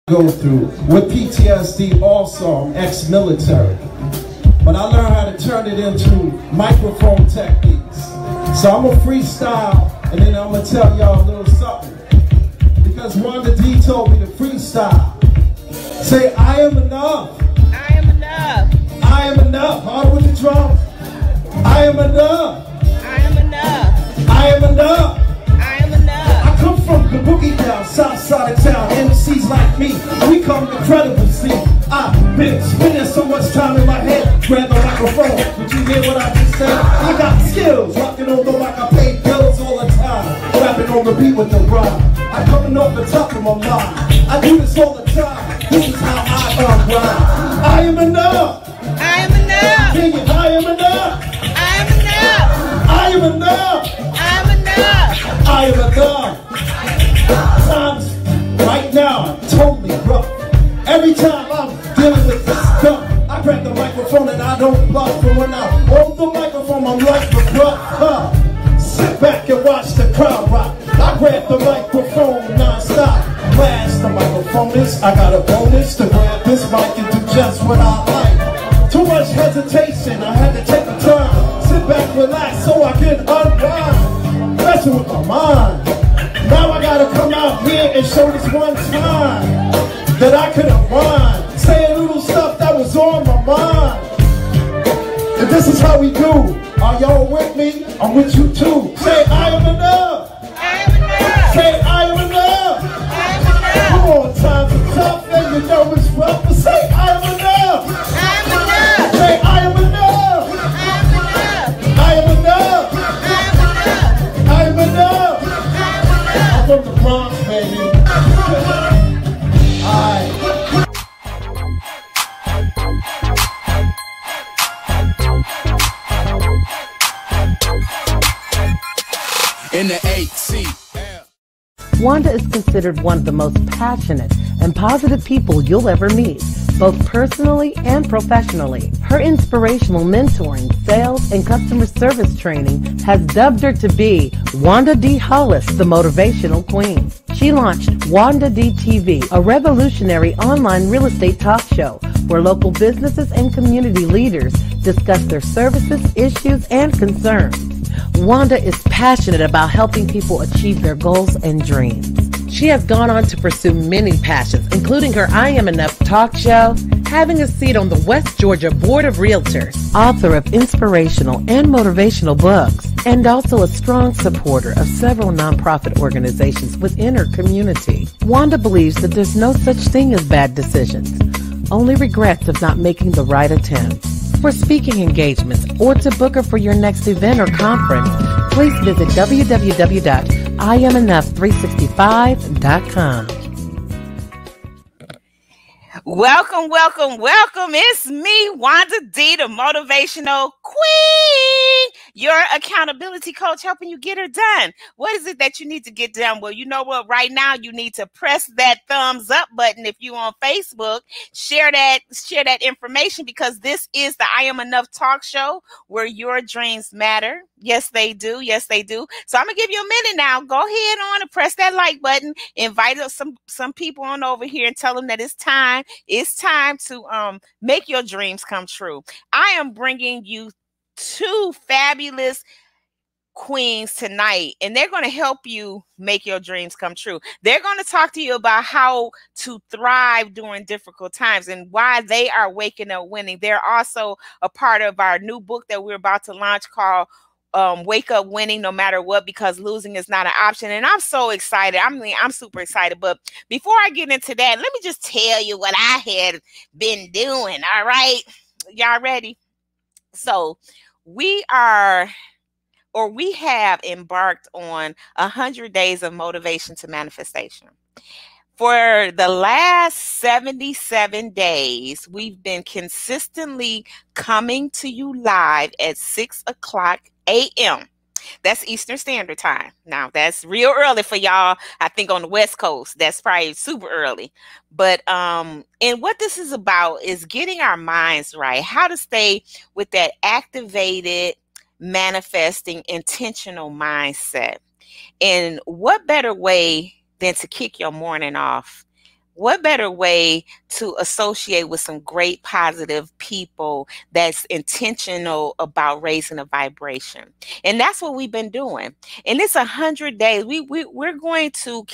Go through with PTSD. Also, I'm ex-military, but I learned how to turn it into microphone techniques. So I'm gonna freestyle, and then I'm gonna tell y'all a little something, because Wanda D told me to freestyle. Say, I am enough. I am enough. I am enough. Hard with the drums. I am enough. I am enough. I am enough. I am enough. I come from the boogie down, south side of town. MCs like me, we come incredible. See, I've been spending so much time in my head. Grab the microphone, did you hear what I just said? I got skills, rocking on the mic, I pay bills all the time. Rapping on the beat with the rhyme, I'm coming off the top of my mind. I do this all the time, this is how I rhyme. I am enough. I am enough. Sing it, I am enough. I am enough. I am enough. I am enough. I am enough. Times right now totally rough. Every time I'm dealing with this stuff, I grab the microphone and I don't bluff. And when I hold the microphone, I'm like the bluff. Sit back and watch the crowd rock. I grab the microphone non-stop. Blast the microphone is, I got a bonus to grab this mic and do just what I like. Too much hesitation, I had to take the time. Sit back, relax, so I can unwind. Messing with my mind. Now I gotta come out here and show this one time that I could unwind. Say a little stuff that was on my mind. And this is how we do. Are y'all with me? I'm with you too. Say, I am enough. I am enough. Say, I am enough. I am enough. Come on, times are tough and you know it's rough, but say, I am enough. I am enough. Say, I am enough. I am enough. I am enough. I am enough. I am enough. I'm from the Bronx, baby. Alright. In the 8C. Wanda is considered one of the most passionate and positive people you'll ever meet, both personally and professionally. Her inspirational mentoring, sales, and customer service training has dubbed her to be Wanda D, the Motivational Queen. She launched Wanda D TV, a revolutionary online real estate talk show where local businesses and community leaders discuss their services, issues, and concerns. Wanda is passionate about helping people achieve their goals and dreams. She has gone on to pursue many passions, including her I Am Enough talk show, having a seat on the West Georgia Board of Realtors, author of inspirational and motivational books, and also a strong supporter of several nonprofit organizations within her community. Wanda believes that there's no such thing as bad decisions, only regrets of not making the right attempt. For speaking engagements or to book her for your next event or conference, please visit www.IamEnough365.com. Welcome, welcome, welcome. It's me, Wanda D, the Motivational Queen, your accountability coach, helping you get her done. What is it that you need to get done? Well, you know what? Right now, you need to press that thumbs up button. If you're on Facebook, share that information, because this is the I Am Enough talk show where your dreams matter. Yes, they do. Yes, they do. So I'm gonna give you a minute now. Go ahead on and press that like button. Invite some people on over here and tell them that it's time. It's time to make your dreams come true. I am bringing you two fabulous queens tonight, and they're going to help you make your dreams come true. They're going to talk to you about how to thrive during difficult times and why they are waking up winning. They're also a part of our new book that we're about to launch called Wake Up Winning No Matter What, because losing is not an option. And I'm so excited. I'm super excited. But before I get into that, let me just tell you what I had been doing. All right. Y'all ready? So we have embarked on 100 days of motivation to manifestation. For the last 77 days, we've been consistently coming to you live at 6 o'clock a.m. That's Eastern Standard Time. Now, that's real early for y'all. I think on the West Coast, that's probably super early. But and what this is about is getting our minds right, how to stay with that activated, manifesting, intentional mindset. And what better way than to kick your morning off what better way to associate with some great positive people that's intentional about raising a vibration? And that's what we've been doing. And it's 100 days. We're going to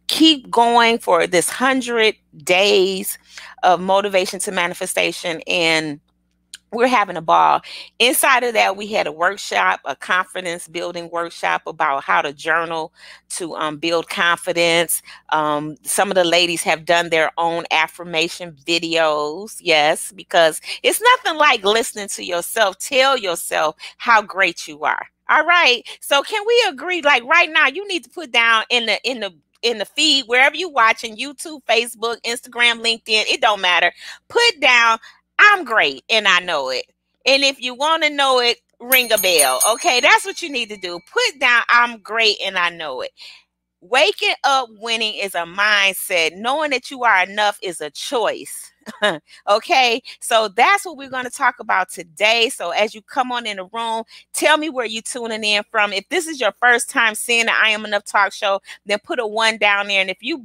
keep going for this 100 days of motivation to manifestation, and we're having a ball. Inside of that, we had a workshop, a confidence building workshop about how to journal to build confidence. Some of the ladies have done their own affirmation videos. Yes, because it's nothing like listening to yourself tell yourself how great you are. All right. So can we agree? Like right now, you need to put down in the feed, wherever you watching, YouTube, Facebook, Instagram, LinkedIn, it don't matter. Put down, I'm great and I know it. And if you want to know it, ring a bell. Okay, that's what you need to do. Put down, I'm great and I know it. Waking up winning is a mindset. Knowing that you are enough is a choice. Okay, so that's what we're going to talk about today. So as you come on in the room, tell me where you're tuning in from. If this is your first time seeing the I Am Enough talk show, then put a 1 down there. And if you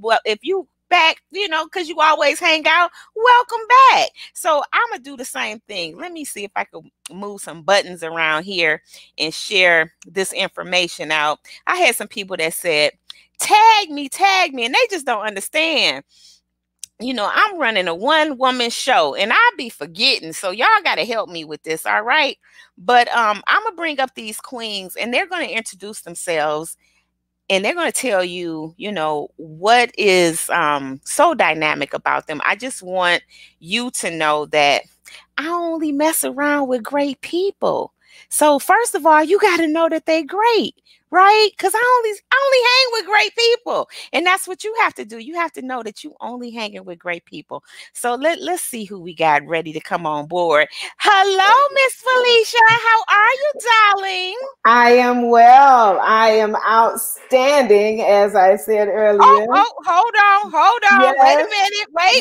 back, because you always hang out, welcome back. So I'm gonna do the same thing. Let me see if I can move some buttons around here and share this information out. I had some people that said, tag me, and they just don't understand. I'm running a 1-woman show and I be forgetting. So y'all got to help me with this. All right. But I'm going to bring up these queens and they're going to introduce themselves. And they're going to tell you, what is so dynamic about them. I just want you to know that I only mess around with great people. So first of all, you got to know that they're great, right? Because I only hang with great people. And that's what you have to do. You have to know that you only hanging with great people. So let's see who we got ready to come on board. Hello, Miss Phyllisia. How are you, darling? I am well. I am outstanding, as I said earlier. Oh, hold on. Yes. Wait a minute. Wait.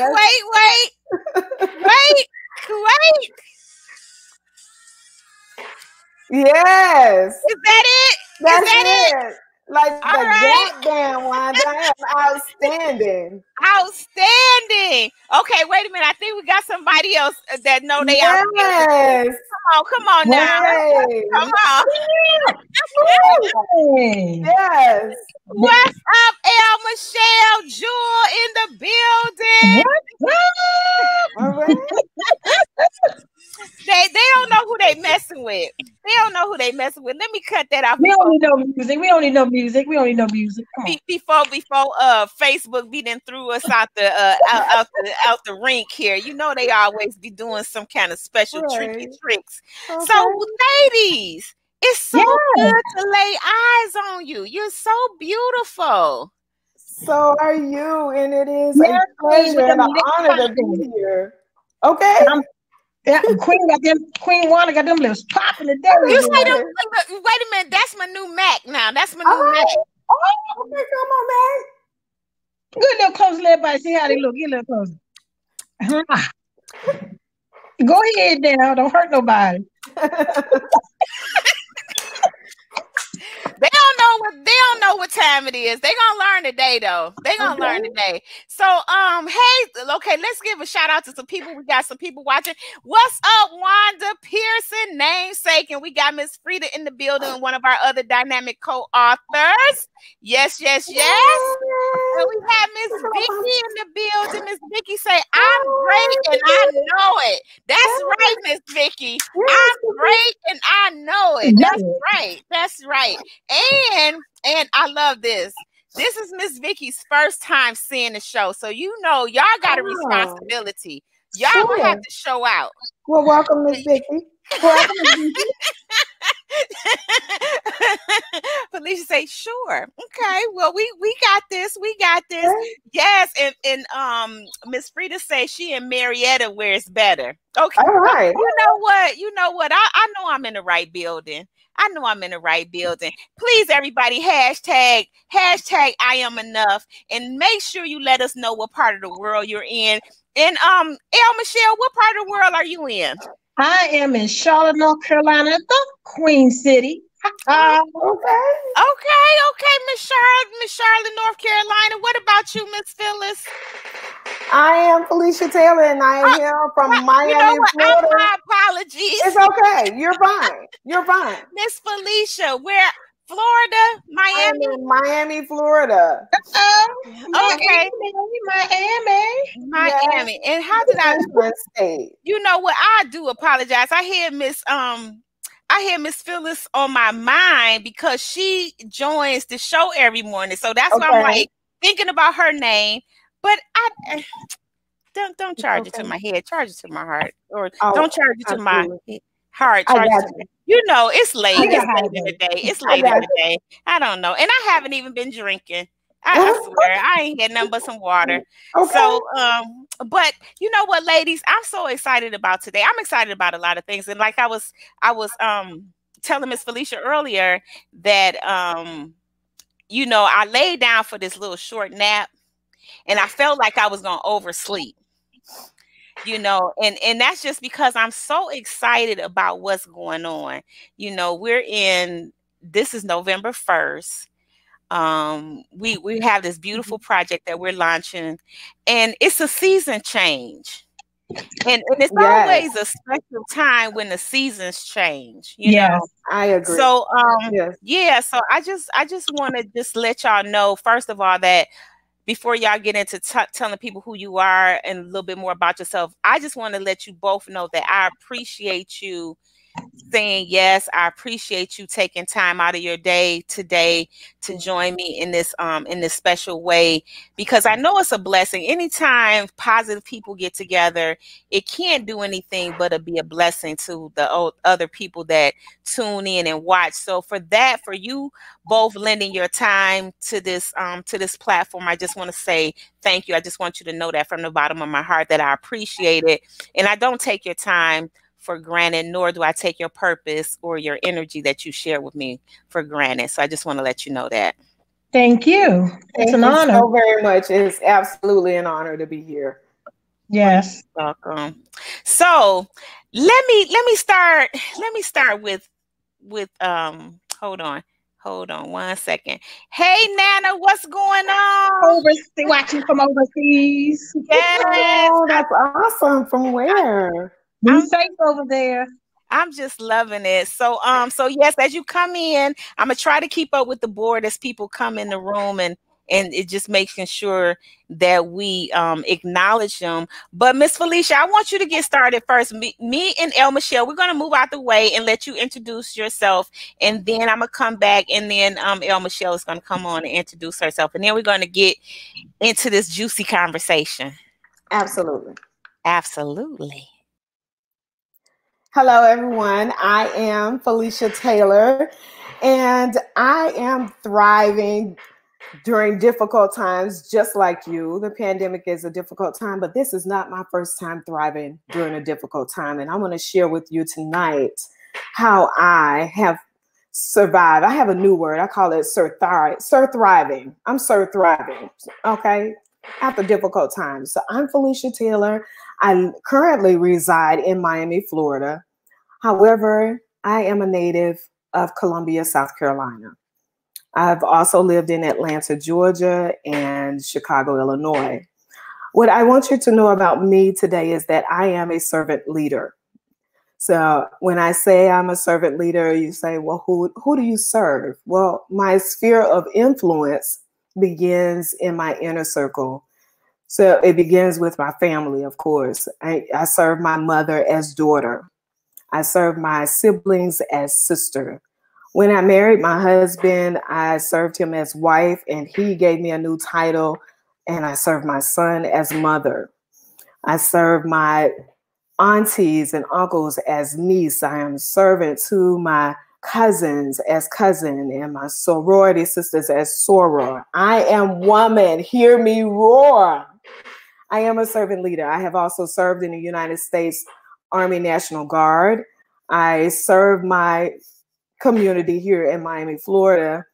Yes. Is that it? That's it. Like all the right. Goddamn Wanda, I am outstanding. Outstanding. Okay, wait a minute. I think we got somebody else that know they are. Yes. Come on now. Hey. Come on. Yes. What's up, El Michelle? Jewel in the building. What's up? All right. They don't know who they messing with. Let me cut that off. We don't need no music. Before Facebook be then threw us out the rink here. They always be doing some kind of special tricky tricks. Okay. So ladies, it's so good to lay eyes on you. You're so beautiful. So are you, and it is a pleasure and an honor to be here. Okay. Queen Wanda got them lips popping today. You say them, wait a minute, that's my new Mac now. That's my new Mac. Oh, okay, come on, Mac. Good little close, let everybody see how they look. Get a little closer. Go ahead now. Don't hurt nobody. They don't know what time it is. They gonna learn today though. Learn today. So hey, okay, let's give a shout out to some people. We got some people watching. What's up, Wanda Pearson, namesake, and we got Miss Frida in the building and one of our other dynamic co-authors. Yes. And we have Miss Vicky in the building. Miss Vicky say, I'm great and I know it. That's right, Miss Vicky. I'm great and I know it. That's right. And I love this. This is Miss Vicky's first time seeing the show. So y'all got a responsibility. Y'all will have to show out. Well, welcome, Miss Vicky. Phyllisia say, sure. Okay. Well, we got this. Yes. And Miss Frida say she and Marietta where it's better. Okay. All right. You know what? I know I'm in the right building. Please, everybody, hashtag I am enough, and make sure you let us know what part of the world you're in. And El Michelle, what part of the world are you in? I am in Charlotte, North Carolina, the Queen City. Okay. Okay, Miss Charlotte, North Carolina. What about you, Miss Phyllis? I am Phyllisia Taylor, and I am here from You know Miami, what? Florida. My apologies. It's okay. You're fine. You're fine. Miss Phyllisia, where? Florida, I am Miami? in Miami, Florida. Okay. Miami. Miami. And how did I Sunshine State. you know what? I do apologize. I hear Miss Phyllis on my mind because she joins the show every morning. So that's why I'm like thinking about her name. But I don't charge it to my head, charge it to my heart. Or don't charge it to my heart, charge it to my, you know, it's late. It's late in the day. It's late in the day. I don't know. And I haven't even been drinking. I swear, I ain't had nothing but some water. Okay. So, but you know what, ladies, I'm so excited about today. I'm excited about a lot of things. And like I was telling Miss Phyllisia earlier that, you know, I laid down for this little short nap and I felt like I was going to oversleep, you know, and that's just because I'm so excited about what's going on. You know, this is November 1st. We have this beautiful project that we're launching, and it's a season change. And it's always a special time when the seasons change, you know. I agree. So yeah, so I just want to just let y'all know, first of all, that before y'all get into telling people who you are and a little bit more about yourself, I just want to let you both know that I appreciate you saying yes. I appreciate you taking time out of your day today to join me in this special way, because I know it's a blessing. Anytime positive people get together, it can't do anything but be a blessing to the other people that tune in and watch. So for you both lending your time to this platform, I just want to say thank you. I just want you to know that from the bottom of my heart that I appreciate it, and I don't take your time for granted, nor do I take your purpose or your energy that you share with me for granted. So I just want to let you know that. Thank you. It's an honor. So very much. It's absolutely an honor to be here. Yes. Welcome. So let me start with hold on one second. Hey Nana, what's going on? Watching from overseas. Yes. Oh, that's awesome. From where? Be safe over there. I'm just loving it. So yes, as you come in, I'm gonna try to keep up with the board as people come in the room, and it just making sure that we acknowledge them. But Miss Phyllisia, I want you to get started first. Me and El Michelle, we're gonna move out the way and let you introduce yourself, and then I'm gonna come back, and then El Michelle is gonna come on and introduce herself, and then we're gonna get into this juicy conversation. Absolutely. Absolutely. Hello, everyone. I am Phyllisia Taylor, and I am thriving during difficult times, just like you. The pandemic is a difficult time, but this is not my first time thriving during a difficult time. And I want to share with you tonight how I have survived. I have a new word. I call it thriving. I'm thriving, okay, after difficult times. So I'm Phyllisia Taylor. I currently reside in Miami, Florida. However, I am a native of Columbia, South Carolina. I've also lived in Atlanta, Georgia, and Chicago, Illinois. What I want you to know about me today is that I am a servant leader. So when I say I'm a servant leader, you say, well, who do you serve? Well, my sphere of influence begins in my inner circle. So it begins with my family, of course. I serve my mother as daughter. I serve my siblings as sister. When I married my husband, I served him as wife, and he gave me a new title, and I served my son as mother. I serve my aunties and uncles as niece. I am servant to my cousins as cousin, and my sorority sisters as soror. I am woman. Hear me roar. I am a servant leader. I have also served in the United States Army National Guard. I serve my community here in Miami, Florida,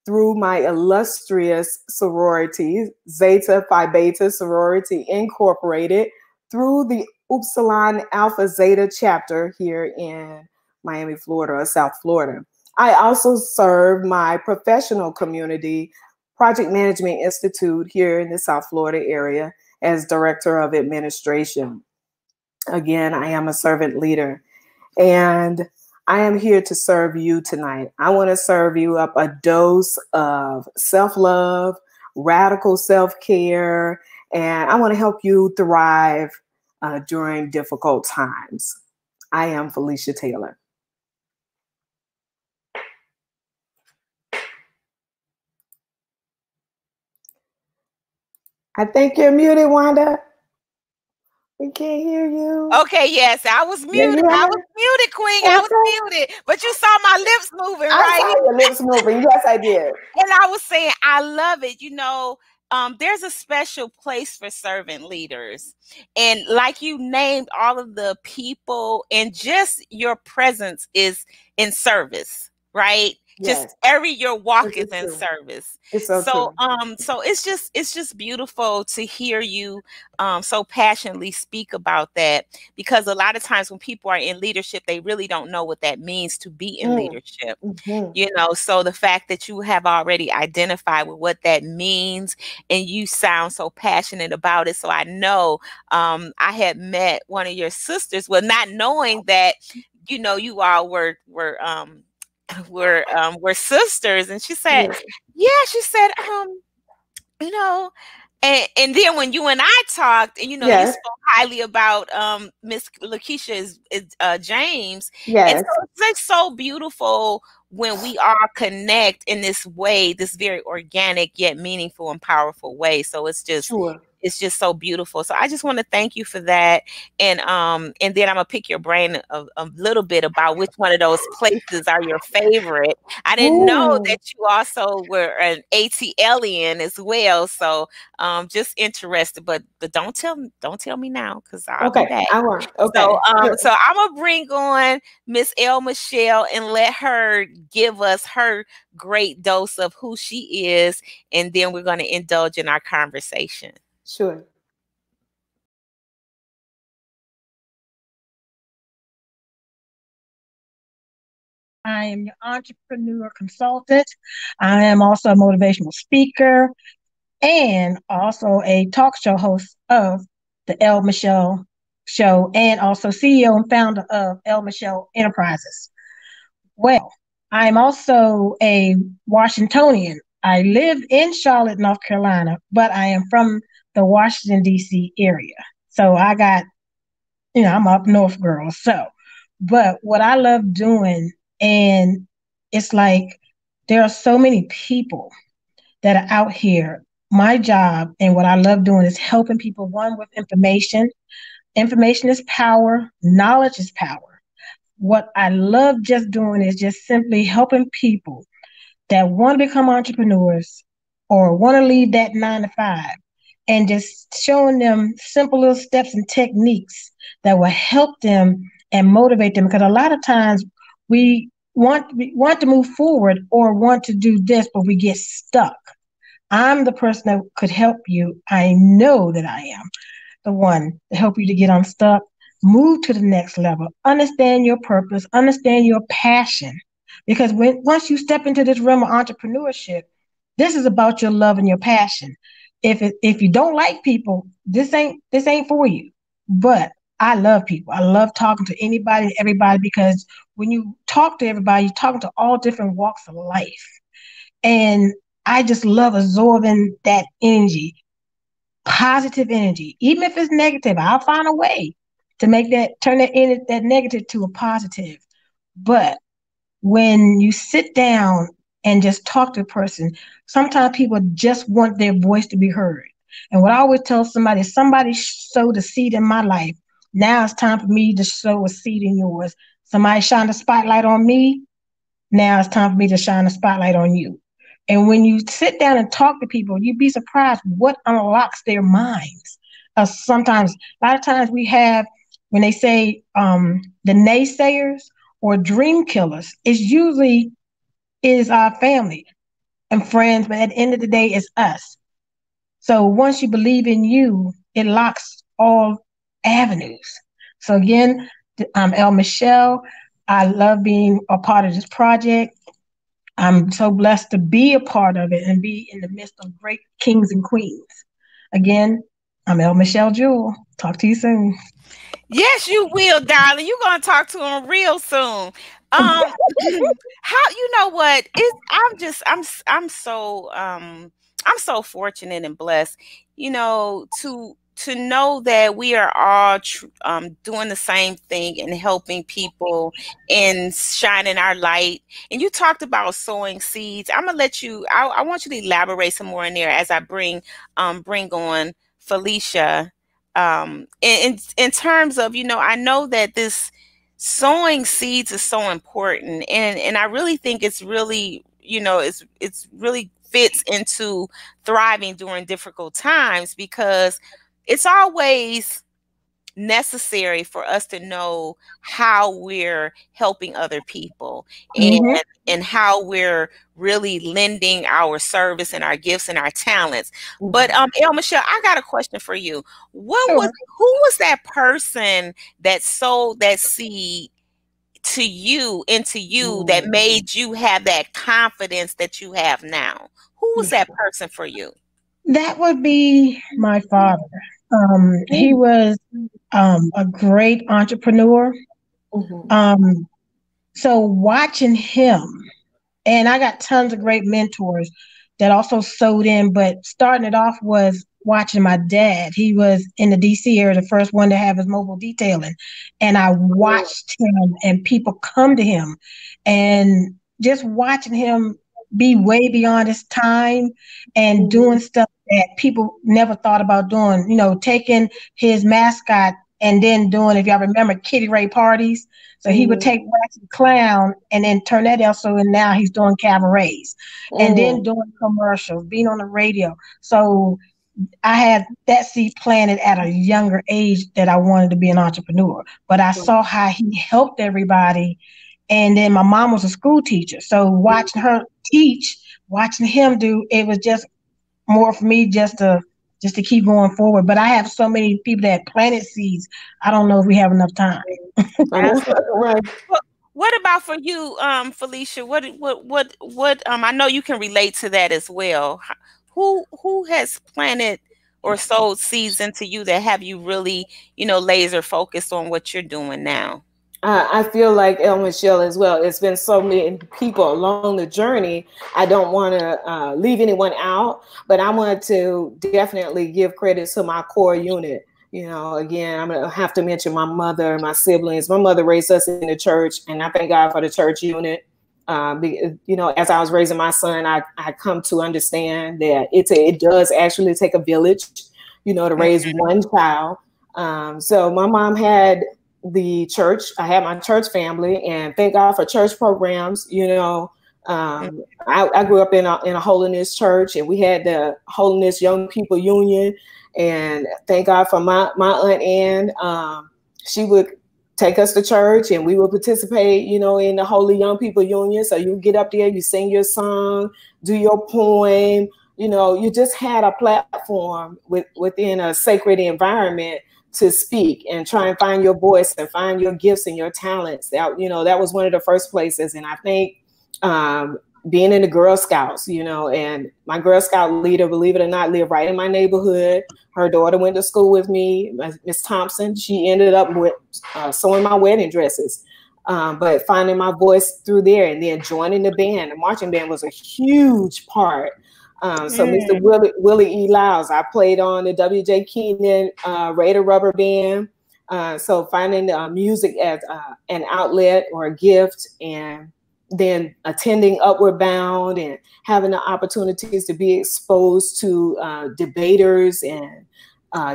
through my illustrious sorority, Zeta Phi Beta Sorority Incorporated, through the Upsilon Alpha Zeta chapter here in Miami, Florida, or South Florida. I also serve my professional community, Project Management Institute here in the South Florida area as Director of Administration. Again, I am a servant leader, and I am here to serve you tonight. I want to serve you up a dose of self-love, radical self-care, and I want to help you thrive during difficult times. I am Phyllisia Taylor. I think you're muted, Wanda. We can't hear you. Okay, yes, I was muted. Yeah. I was muted, Queen. I was muted. But you saw my lips moving, I right? saw your lips moving. Yes, I did. And I was saying, I love it. There's a special place for servant leaders. And like you named all of the people, and just your presence is in service, right? Yes. Just your walk is in service. It's so true. So it's just beautiful to hear you so passionately speak about that, because a lot of times when people are in leadership, they really don't know what that means to be in leadership. So the fact that you have already identified with what that means, and you sound so passionate about it. So I know I had met one of your sisters, well, not knowing that, you all were sisters, and she said, she said, and then when you and I talked, and you spoke highly about Miss Lakeisha James. Yes. And so it's like so beautiful when we all connect in this way, this very organic yet meaningful and powerful way. So it's just it's just so beautiful. So I just want to thank you for that. And then I'm gonna pick your brain a little bit about which one of those places are your favorite. I didn't know that you also were an ATLian as well. So just interested, but don't tell me now, because I'll be back. I won't. Okay. So I'm gonna bring on Miss L. Michelle and let her give us her great dose of who she is, and then we're gonna indulge in our conversation. Sure. I am your entrepreneur consultant. I am also a motivational speaker and also a talk show host of the L. Michelle Show, and also CEO and founder of L. Michelle Enterprises. Well, I'm also a Washingtonian. I live in Charlotte, North Carolina, but I am from the Washington, D.C. area. So I got, I'm up north girl. But what I love doing, and it's like there are so many people that are out here. My job and what I love doing is helping people, one, with information. Information is power. Knowledge is power. What I love just doing is just simply helping people that want to become entrepreneurs or want to leave that 9 to 5, and just showing them simple little steps and techniques that will help them and motivate them. Because a lot of times we want to move forward or want to do this, but we get stuck. I'm the person that could help you. I know that I am the one to help you to get unstuck, move to the next level, understand your purpose, understand your passion. Because once you step into this realm of entrepreneurship, this is about your love and your passion. If you don't like people, this ain't for you. But I love people. I love talking to anybody and everybody, because when you talk to everybody, you're talking to all different walks of life. And I just love absorbing that energy, positive energy. Even if it's negative, I'll find a way to turn that negative to a positive. But when you sit down and just talk to a person, sometimes people just want their voice to be heard. And what I always tell somebody, somebody sowed a seed in my life. Now it's time for me to sow a seed in yours. Somebody shine the spotlight on me. Now it's time for me to shine the spotlight on you. And when you sit down and talk to people, you'd be surprised what unlocks their minds. Sometimes, a lot of times we have, when they say the naysayers or dream killers, it's usually is our family and friends, but at the end of the day, it's us. So once you believe in you, it locks all avenues. So again, I'm El Michelle. I love being a part of this project. I'm so blessed to be a part of it and be in the midst of great kings and queens. Again, I'm El Michelle Jewell. Talk to you soon. Yes, you will, darling. You're gonna talk to him real soon. How you know what? I'm so fortunate and blessed, to know that we are all doing the same thing and helping people and shining our light. And you talked about sowing seeds. I'm gonna let you. I want you to elaborate some more in there as I bring on Phyllisia. In terms of, I know that this sowing seeds is so important, and I really think it's really, it's really fits into thriving during difficult times, because it's always necessary for us to know how we're helping other people, and how we're really lending our service and our gifts and our talents. But El Michelle, I got a question for you. Who was that person that sowed that seed into you that made you have that confidence that you have now? Who was that person for you? That would be my father. He was a great entrepreneur. So watching him, and I got tons of great mentors that also sewed in, but starting it off was watching my dad. He was in the DC area, the first one to have his mobile detailing. And I watched him and people come to him, and just watching him be way beyond his time and doing stuff that people never thought about doing, taking his mascot and then doing, if y'all remember, Kitty Ray parties. So he would take Wax Clown and then turn that also, and now he's doing cabarets and then doing commercials, being on the radio. So I had that seed planted at a younger age that I wanted to be an entrepreneur, but I saw how he helped everybody. And then my mom was a school teacher. So watching her teach, watching him do, it was just more for me just to keep going forward. But I have so many people that planted seeds. I don't know if we have enough time. Right. What about for you, Phyllisia? What I know you can relate to that as well. Who has planted or sowed seeds into you that have you really, laser focused on what you're doing now? I feel like El Michelle as well. It's been so many people along the journey. I don't want to leave anyone out, but I want to definitely give credit to my core unit. Again, I'm going to have to mention my mother, my siblings. My mother raised us in the church, and I thank God for the church unit. As I was raising my son, I come to understand that it does actually take a village, to raise one child. So my mom had the church. I had my church family, and thank God for church programs. I grew up in a holiness church, and we had the Holiness Young People Union. And thank God for my Aunt Ann. She would take us to church, and we would participate, in the Holy Young People Union. So you get up there, you sing your song, do your poem. You just had a platform within a sacred environment to speak and try and find your voice and find your gifts and your talents. That was one of the first places. And I think being in the Girl Scouts, and my Girl Scout leader, believe it or not, lived right in my neighborhood. Her daughter went to school with me, Miss Thompson. She ended up with sewing my wedding dresses. But finding my voice through there, and then joining the band. The marching band was a huge part. So Mr. Willie E. Lyles, I played on the W.J. Keenan Raider Rubber Band. So finding music as an outlet or a gift, and then attending Upward Bound and having the opportunities to be exposed to debaters and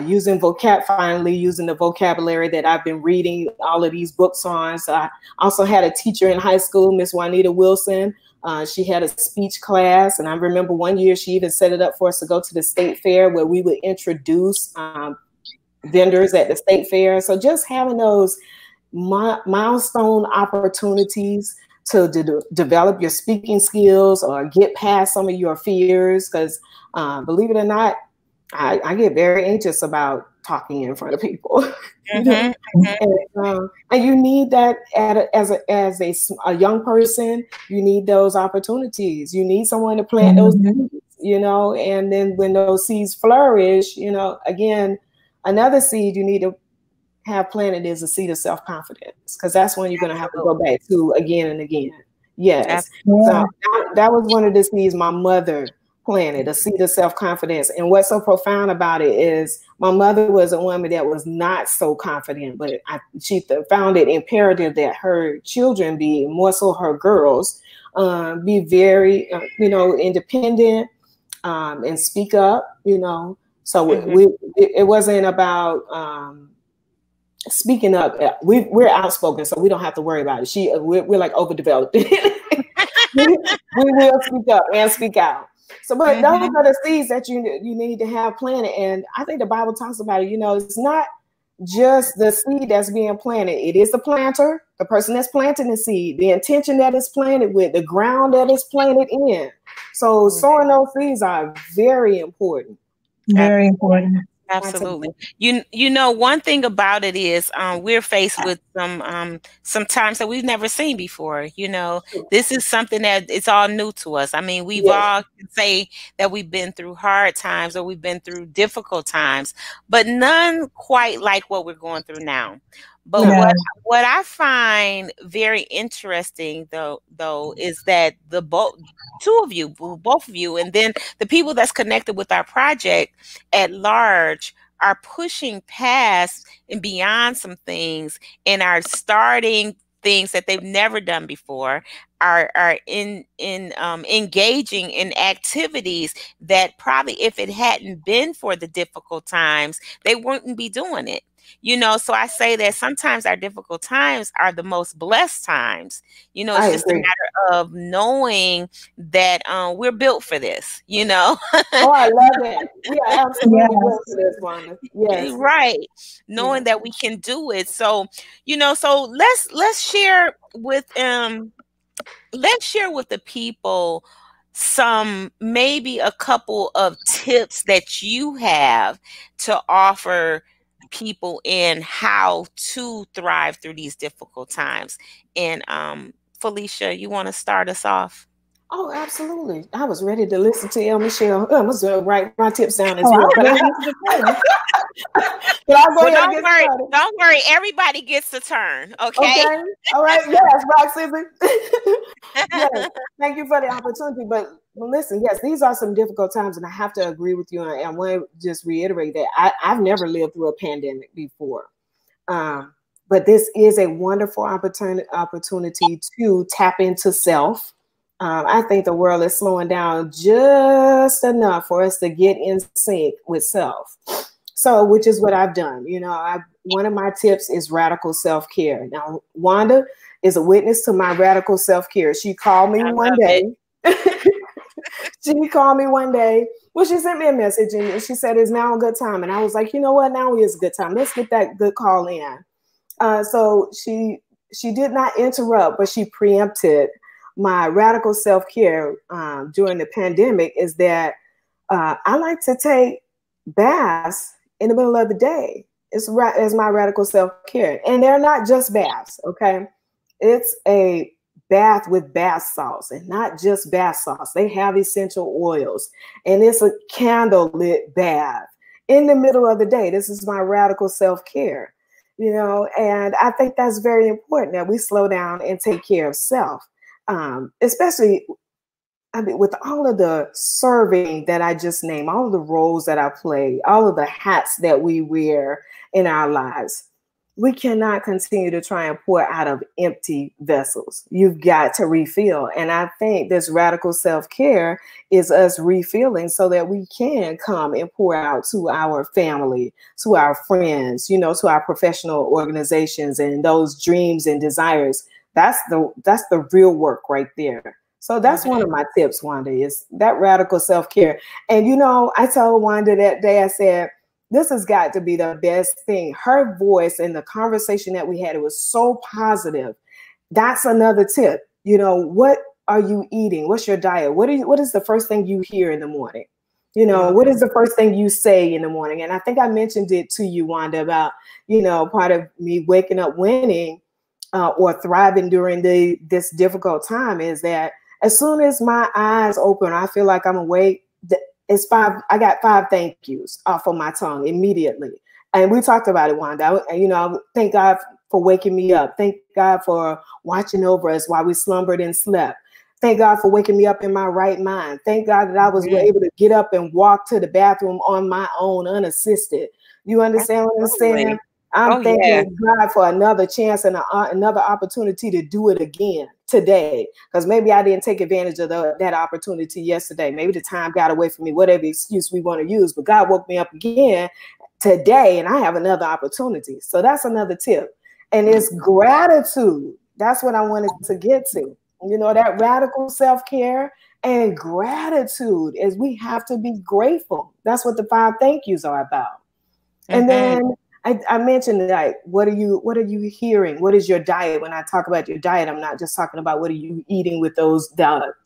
using the vocabulary that I've been reading all of these books on. So I also had a teacher in high school, Miss Juanita Wilson. She had a speech class, and I remember one year she even set it up for us to go to the state fair where we would introduce vendors at the state fair. So just having those milestone opportunities to develop your speaking skills or get past some of your fears, because believe it or not, I get very anxious about talking in front of people. You Mhm, know? And you need that as a young person. You need those opportunities. You need someone to plant those seeds, you know, and then when those seeds flourish, you know, again, another seed you need to have planted is a seed of self-confidence, because that's when you're going to have to go back to again and again. Yes. So that was one of the seeds my mother planted, a seed of self-confidence. And what's so profound about it is my mother was a woman that was not so confident, but she found it imperative that her children be, more so her girls, be very, you know, independent, and speak up, you know. So it wasn't about speaking up. We're outspoken, so we don't have to worry about it. We're like overdeveloped. we will speak up and speak out. So, but those are the seeds that you need to have planted. And I think the Bible talks about it. You know, it's not just the seed that's being planted. It is the planter, the person that's planting the seed, the intention that is planted with, the ground that is planted in. So sowing those seeds are very important. Very important. Absolutely. You know, one thing about it is we're faced with some times that we've never seen before. You know, this is something that it's all new to us. I mean, we've all can say that we've been through hard times or we've been through difficult times, but none quite like what we're going through now. But what I find very interesting though is that both of you, and then the people that's connected with our project at large are pushing past and beyond some things and are starting things that they've never done before, are engaging in activities that probably if it hadn't been for the difficult times, they wouldn't be doing it. You know, so I say that sometimes our difficult times are the most blessed times. You know, it's just a matter of knowing that we're built for this, you know. Oh, I love it. We are absolutely built for this, Wanda. Yes. Right. Knowing that we can do it. So, you know, so let's share with the people maybe a couple of tips that you have to offer people in how to thrive through these difficult times. And Phyllisia, you want to start us off? Oh, absolutely. I was ready to listen to El Michelle. I was going to write my tips down as well. Don't worry. Everybody gets a turn. Okay. All right. Yes, Roxy. Yes. Thank you for the opportunity. But listen, yes, these are some difficult times, and I have to agree with you. And I want to just reiterate that I've never lived through a pandemic before. But this is a wonderful opportunity to tap into self. I think the world is slowing down just enough for us to get in sync with self. So, which is what I've done. You know, one of my tips is radical self-care. Now, Wanda is a witness to my radical self-care. She called me one day. She called me one day. Well, she sent me a message and she said, "Is now a good time?" And I was like, you know what? Now is a good time. Let's get that good call in. So she did not interrupt, but she preempted my radical self-care during the pandemic. Is that I like to take baths in the middle of the day. It's as my radical self-care. And they're not just baths, okay? It's a bath with bath salts, and not just bath salts. They have essential oils, and it's a candle-lit bath in the middle of the day. This is my radical self-care, you know, and I think that's very important that we slow down and take care of self, especially with all of the serving that I just named, all of the roles that I play, all of the hats that we wear in our lives. We cannot continue to try and pour out of empty vessels. You've got to refill. And I think this radical self-care is us refilling so that we can come and pour out to our family, to our friends, you know, to our professional organizations and those dreams and desires. That's the real work right there. So that's one of my tips, Wanda, is that radical self-care. And, you know, I told Wanda that day, I said, this has got to be the best thing. Her voice and the conversation that we had, it was so positive. That's another tip. You know, what are you eating? What's your diet? What is the first thing you hear in the morning? You know, what is the first thing you say in the morning? And I think I mentioned it to you, Wanda, about, you know, part of me waking up winning or thriving during this difficult time is that as soon as my eyes open, I feel like I'm awake. I got 5 thank yous off of my tongue immediately. And we talked about it, Wanda. You know, thank God for waking me up. Thank God for watching over us while we slumbered and slept. Thank God for waking me up in my right mind. Thank God that I was able to get up and walk to the bathroom on my own, unassisted. You understand what I'm saying? I'm thanking God for another chance and another opportunity to do it again today. Because maybe I didn't take advantage of that opportunity yesterday. Maybe the time got away from me, whatever excuse we want to use. But God woke me up again today, and I have another opportunity. So that's another tip. And it's gratitude. That's what I wanted to get to. You know, that radical self-care and gratitude is we have to be grateful. That's what the 5 thank yous are about. And then I mentioned, like, what are you hearing? What is your diet? When I talk about your diet, I'm not just talking about what are you eating with those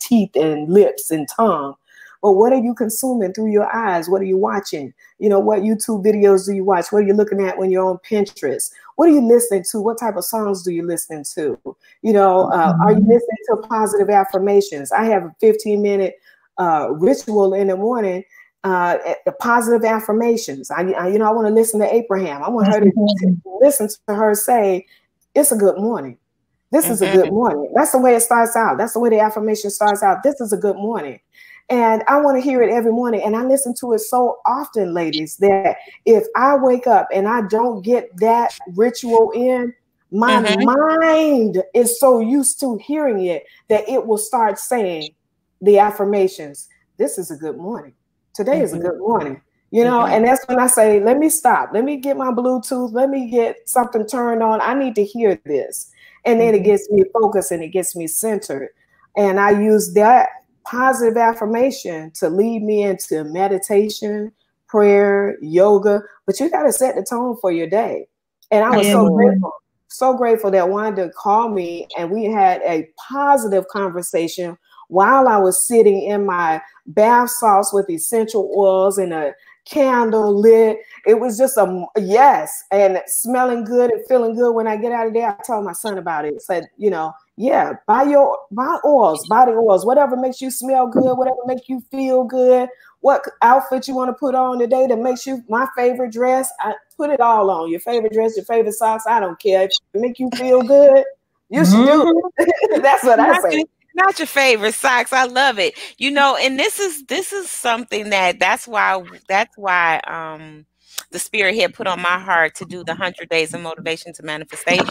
teeth and lips and tongue, but what are you consuming through your eyes? What are you watching? You know, what YouTube videos do you watch? What are you looking at when you're on Pinterest? What are you listening to? What type of songs do you listen to? You know, are you listening to positive affirmations? I have a 15-minute ritual in the morning. The positive affirmations. I want to listen to Abraham. I want her to listen to her say, "It's a good morning. This is a good morning." That's the way it starts out. That's the way the affirmation starts out. This is a good morning. And I want to hear it every morning. And I listen to it so often, ladies, that if I wake up and I don't get that ritual in, my mind is so used to hearing it that it will start saying the affirmations. This is a good morning. Today is a good morning, you know, and that's when I say, let me stop. Let me get my Bluetooth. Let me get something turned on. I need to hear this. And then it gets me focused and it gets me centered. And I use that positive affirmation to lead me into meditation, prayer, yoga. But you got to set the tone for your day. And I was so grateful that Wanda called me and we had a positive conversation while I was sitting in my bath salts with essential oils and a candle lit. It was just a yes, and smelling good and feeling good when I get out of there. I told my son about it. Said, you know, yeah, buy oils, body oils, whatever makes you smell good, whatever makes you feel good, what outfit you want to put on today that makes you, my favorite dress, I put it all on. Your favorite dress, your favorite socks, I don't care. If it make you feel good, you should do it. That's what I say. Not your favorite socks. I love it. You know, and this is something that's why the Spirit had put on my heart to do the 100 Days of Motivation to Manifestation.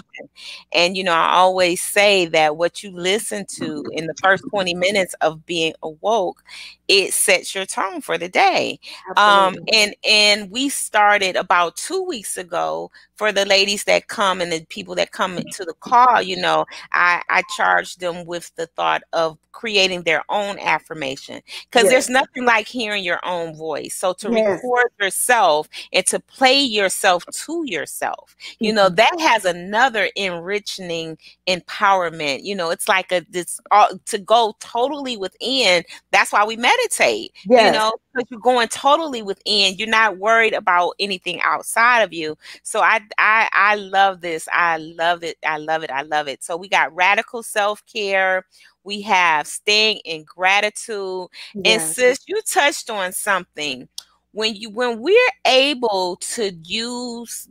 And, you know, I always say that what you listen to in the first 20 minutes of being awoke, it sets your tone for the day. And we started about 2 weeks ago for the ladies that come and the people that come to the call. You know, I charged them with the thought of creating their own affirmation, because there's nothing like hearing your own voice. So to record yourself and to play yourself to yourself, you know, that has another enriching empowerment. You know, it's like to go totally within. That's why we meditate, you know, because you're going totally within. You're not worried about anything outside of you. So I love this. I love it. I love it. I love it. So we got radical self-care. We have staying in gratitude. And sis, you touched on something. When we're able to use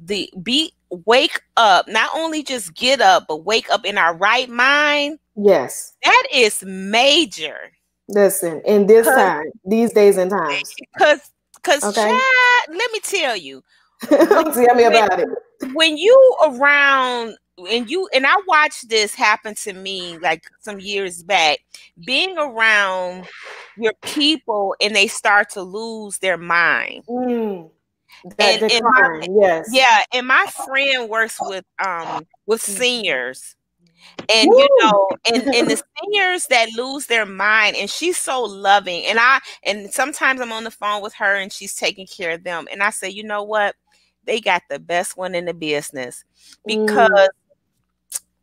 wake up, not only just get up, but wake up in our right mind. Yes. That is major. Listen, in this time, these days and times. Because child, let me tell you. Tell me about it. When you around, and I watched this happen to me like some years back, being around your people and they start to lose their mind. That decline, yes. Yeah, and my friend works with seniors. And you know, and the seniors that lose their mind, and she's so loving. And sometimes I'm on the phone with her and she's taking care of them. And I say, you know what? They got the best one in the business, because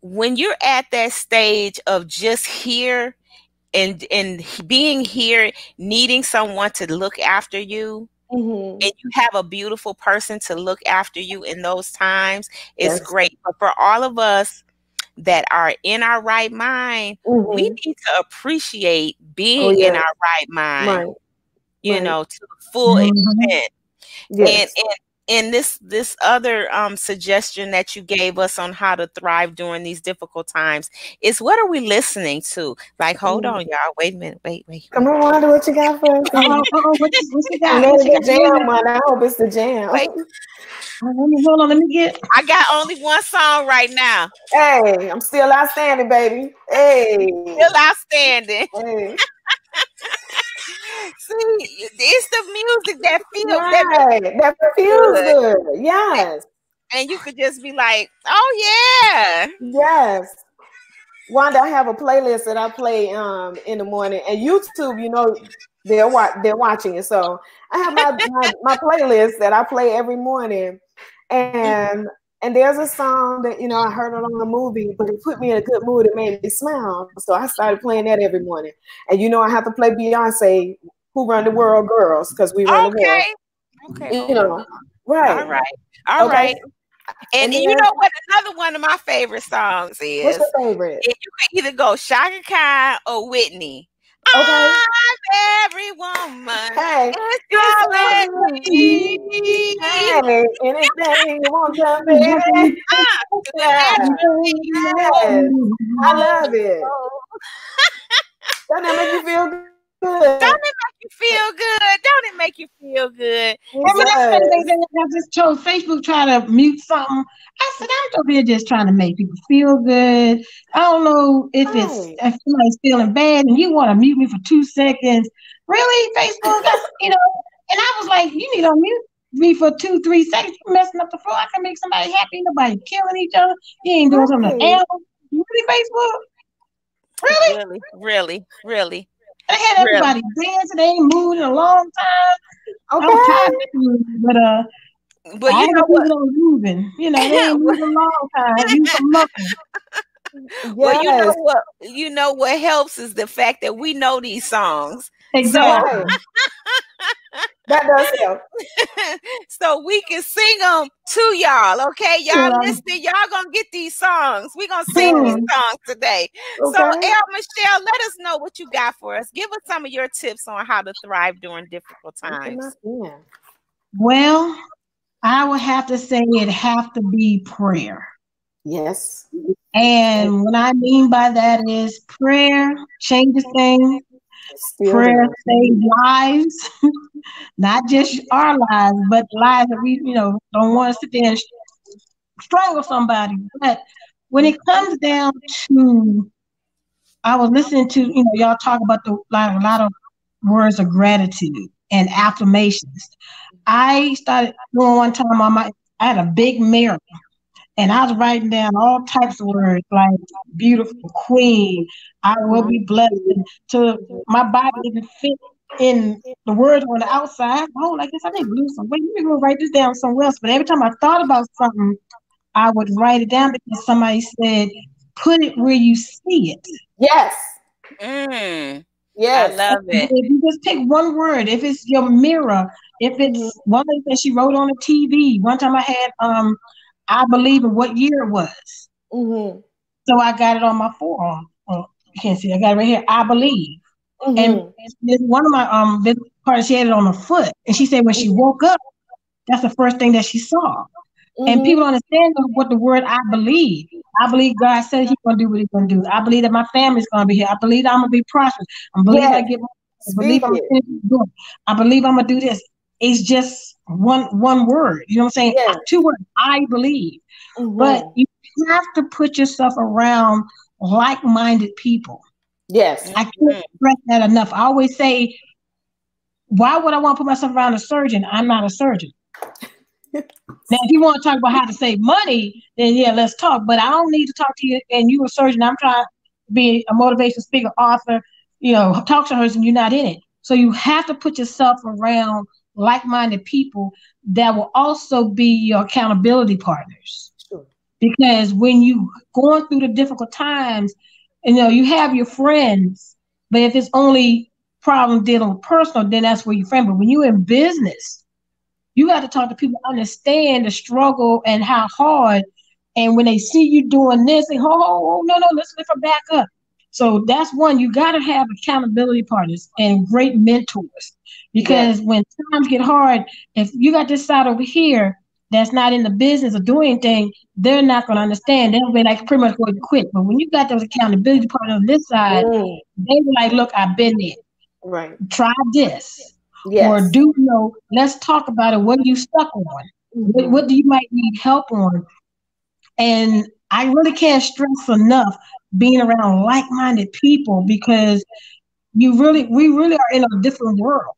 when you're at that stage of just here, and being here, needing someone to look after you, Mm-hmm. and you have a beautiful person to look after you in those times, it's Yes. great. But for all of us that are in our right mind, we Mm-hmm. need to appreciate Oh being in yeah. our right mind, Right. you Right. know, to the full Mhm. extent. And Yes. this other suggestion that you gave us on how to thrive during these difficult times is, what are we listening to? Like, hold on, y'all. Wait a minute. Wait. Come on, Wanda, what you got for us? What you And got? then What you the got? jam one. I hope it's the jam. Wait. Hold on, let me get. I got only one song right now. Hey, I'm still outstanding, baby. Hey. Still outstanding. Hey. See, it's the music that feels Right. That feels good. good. Yes. And you could just be like, oh yeah. Yes. Wanda, I have a playlist that I play in the morning, and YouTube, you know, they're watching it. So I have my playlist that I play every morning, and there's a song that, you know, I heard it on a movie, but it put me in a good mood. It made me smile, so I started playing that every morning. And you know, I have to play Beyonce, "Who Run the World," girls, because we run the world. Okay. You know, right? All right. All Okay. right. And then, you know what? Another one of my favorite songs is. What's your favorite? You can either go Shaka Khan or Whitney. Okay. I'm every woman. Hey, It's calling me. hey, anything you want to, baby. Yes. Yes. I love it. Doesn't that make you feel good? Don't it make you feel good? Don't it make you feel good? Remember that thing I just chose Facebook trying to mute something. I said, I'm over here just trying to make people feel good. I don't know if if somebody's feeling bad and you want to mute me for 2 seconds. Really, Facebook? That's, you know, and I was like, you need to mute me for 2-3 seconds. You're messing up the floor. I can make somebody happy. Nobody killing each other. You ain't doing something to animals. Really, Facebook? Really. I had everybody dancing. They ain't moved in a long time. Okay. I'm tired of it, but I you know what? Moving. You know, they ain't moved in a long time. You some muscle. Well, you know what? You know what helps is the fact that we know these songs. Exactly. So, that does help. So we can sing them to y'all, okay? Y'all listening, y'all gonna get these songs. We're gonna sing these songs today. Okay. So, Michelle, let us know what you got for us. Give us some of your tips on how to thrive during difficult times. Well, I would have to say it have to be prayer. Yes. And what I mean by that is prayer changes things. Prayer saves lives, not just our lives, but lives that we, you know, don't want to sit there and strangle somebody. But when it comes down to, I was listening to, you know, y'all talk about a lot of words of gratitude and affirmations. I started doing one time I had a big mirror. And I was writing down all types of words like beautiful queen, I will be blessed. To my body didn't fit in the words on the outside. Oh, like this, I need to lose some weight. Let me go write this down somewhere else. But every time I thought about something, I would write it down because somebody said, put it where you see it. Yes. Yes. I love it. If you just take one word, if it's your mirror, if it's one thing that she wrote on the TV. One time I had I believe in what year it was. So I got it on my forearm. Oh, you can't see it. I got it right here. I believe. And this one of my business partners, she had it on her foot. And she said when she woke up, that's the first thing that she saw. And people don't understand what the word I believe. I believe God said he's going to do what he's going to do. I believe that my family's going to be here. I believe that I'm going to be prosperous. I believe I get. I believe I'm going to I believe I'm going to do this. It's just one word. You know what I'm saying? Yes. 2 words. I believe. But you have to put yourself around like-minded people. Yes. I can't stress that enough. I always say, why would I want to put myself around a surgeon? I'm not a surgeon. Now, if you want to talk about how to save money, then yeah, let's talk. But I don't need to talk to you, and you're a surgeon. I'm trying to be a motivational speaker, author, you know, talk to her, and you're not in it. So you have to put yourself around like-minded people that will also be your accountability partners. Sure. Because when you going through the difficult times, you know, you have your friends, But if it's only problem dealing with personal, then that's where you're from. But when you're in business, you got to talk to people, understand the struggle and how hard. And when they see you doing this, they no, let's back up. So that's one, you got to have accountability partners and great mentors. Because when times get hard, if you got this side over here that's not in the business of doing anything, they're not going to understand. They'll be like, pretty much going to quit. But when you got those accountability partners on this side, they be like, look, I've been there. Right. Try this. Yes. Or let's talk about it. What are you stuck on? What do you might need help on? And I really can't stress enough being around like-minded people, because we really are in a different world.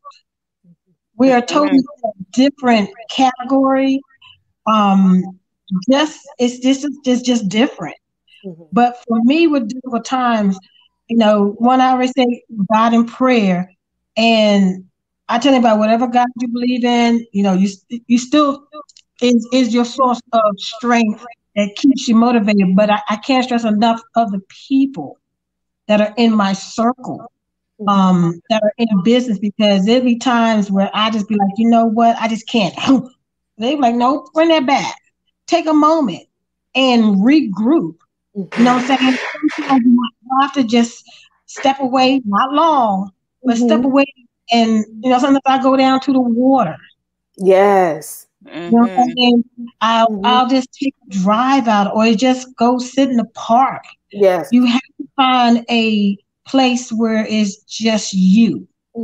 We are totally in a different category. It's just different. But for me, with difficult times, one I always say God in prayer, and I tell you about whatever God you believe in. You still is your source of strength that keeps you motivated. But I can't stress enough of the people that are in my circle, that are in business, because there'll be times where I just be like, you know what, I just can't. They be like, no, bring that back. Take a moment and regroup. You know what I'm saying? Sometimes you have to just step away, not long, but step away. And, sometimes I go down to the water. Yes. You know what I'm saying? I'll just take a drive out, or just go sit in the park. Yes. You have to find a place where it's just you. I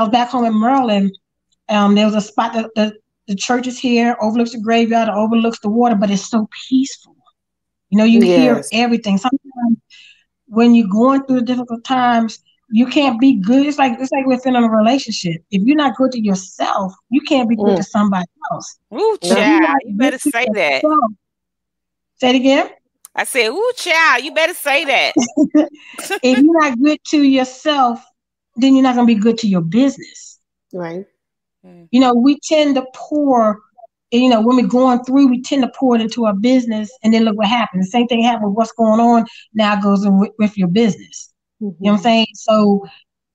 was back home in Maryland. There was a spot that the church is here, overlooks the graveyard, overlooks the water, but it's so peaceful. You hear everything. Sometimes when you're going through difficult times, you can't be good. It's like within a relationship. If you're not good to yourself, you can't be good to somebody else. Ooh, child, you better say that. Say it again. I said, ooh, child, you better say that. If you're not good to yourself, then you're not going to be good to your business. Right. We tend to pour, when we're going through, we tend to pour it into our business, and then look what happens. The same thing happened with what's going on now goes with your business. You know what I'm saying? So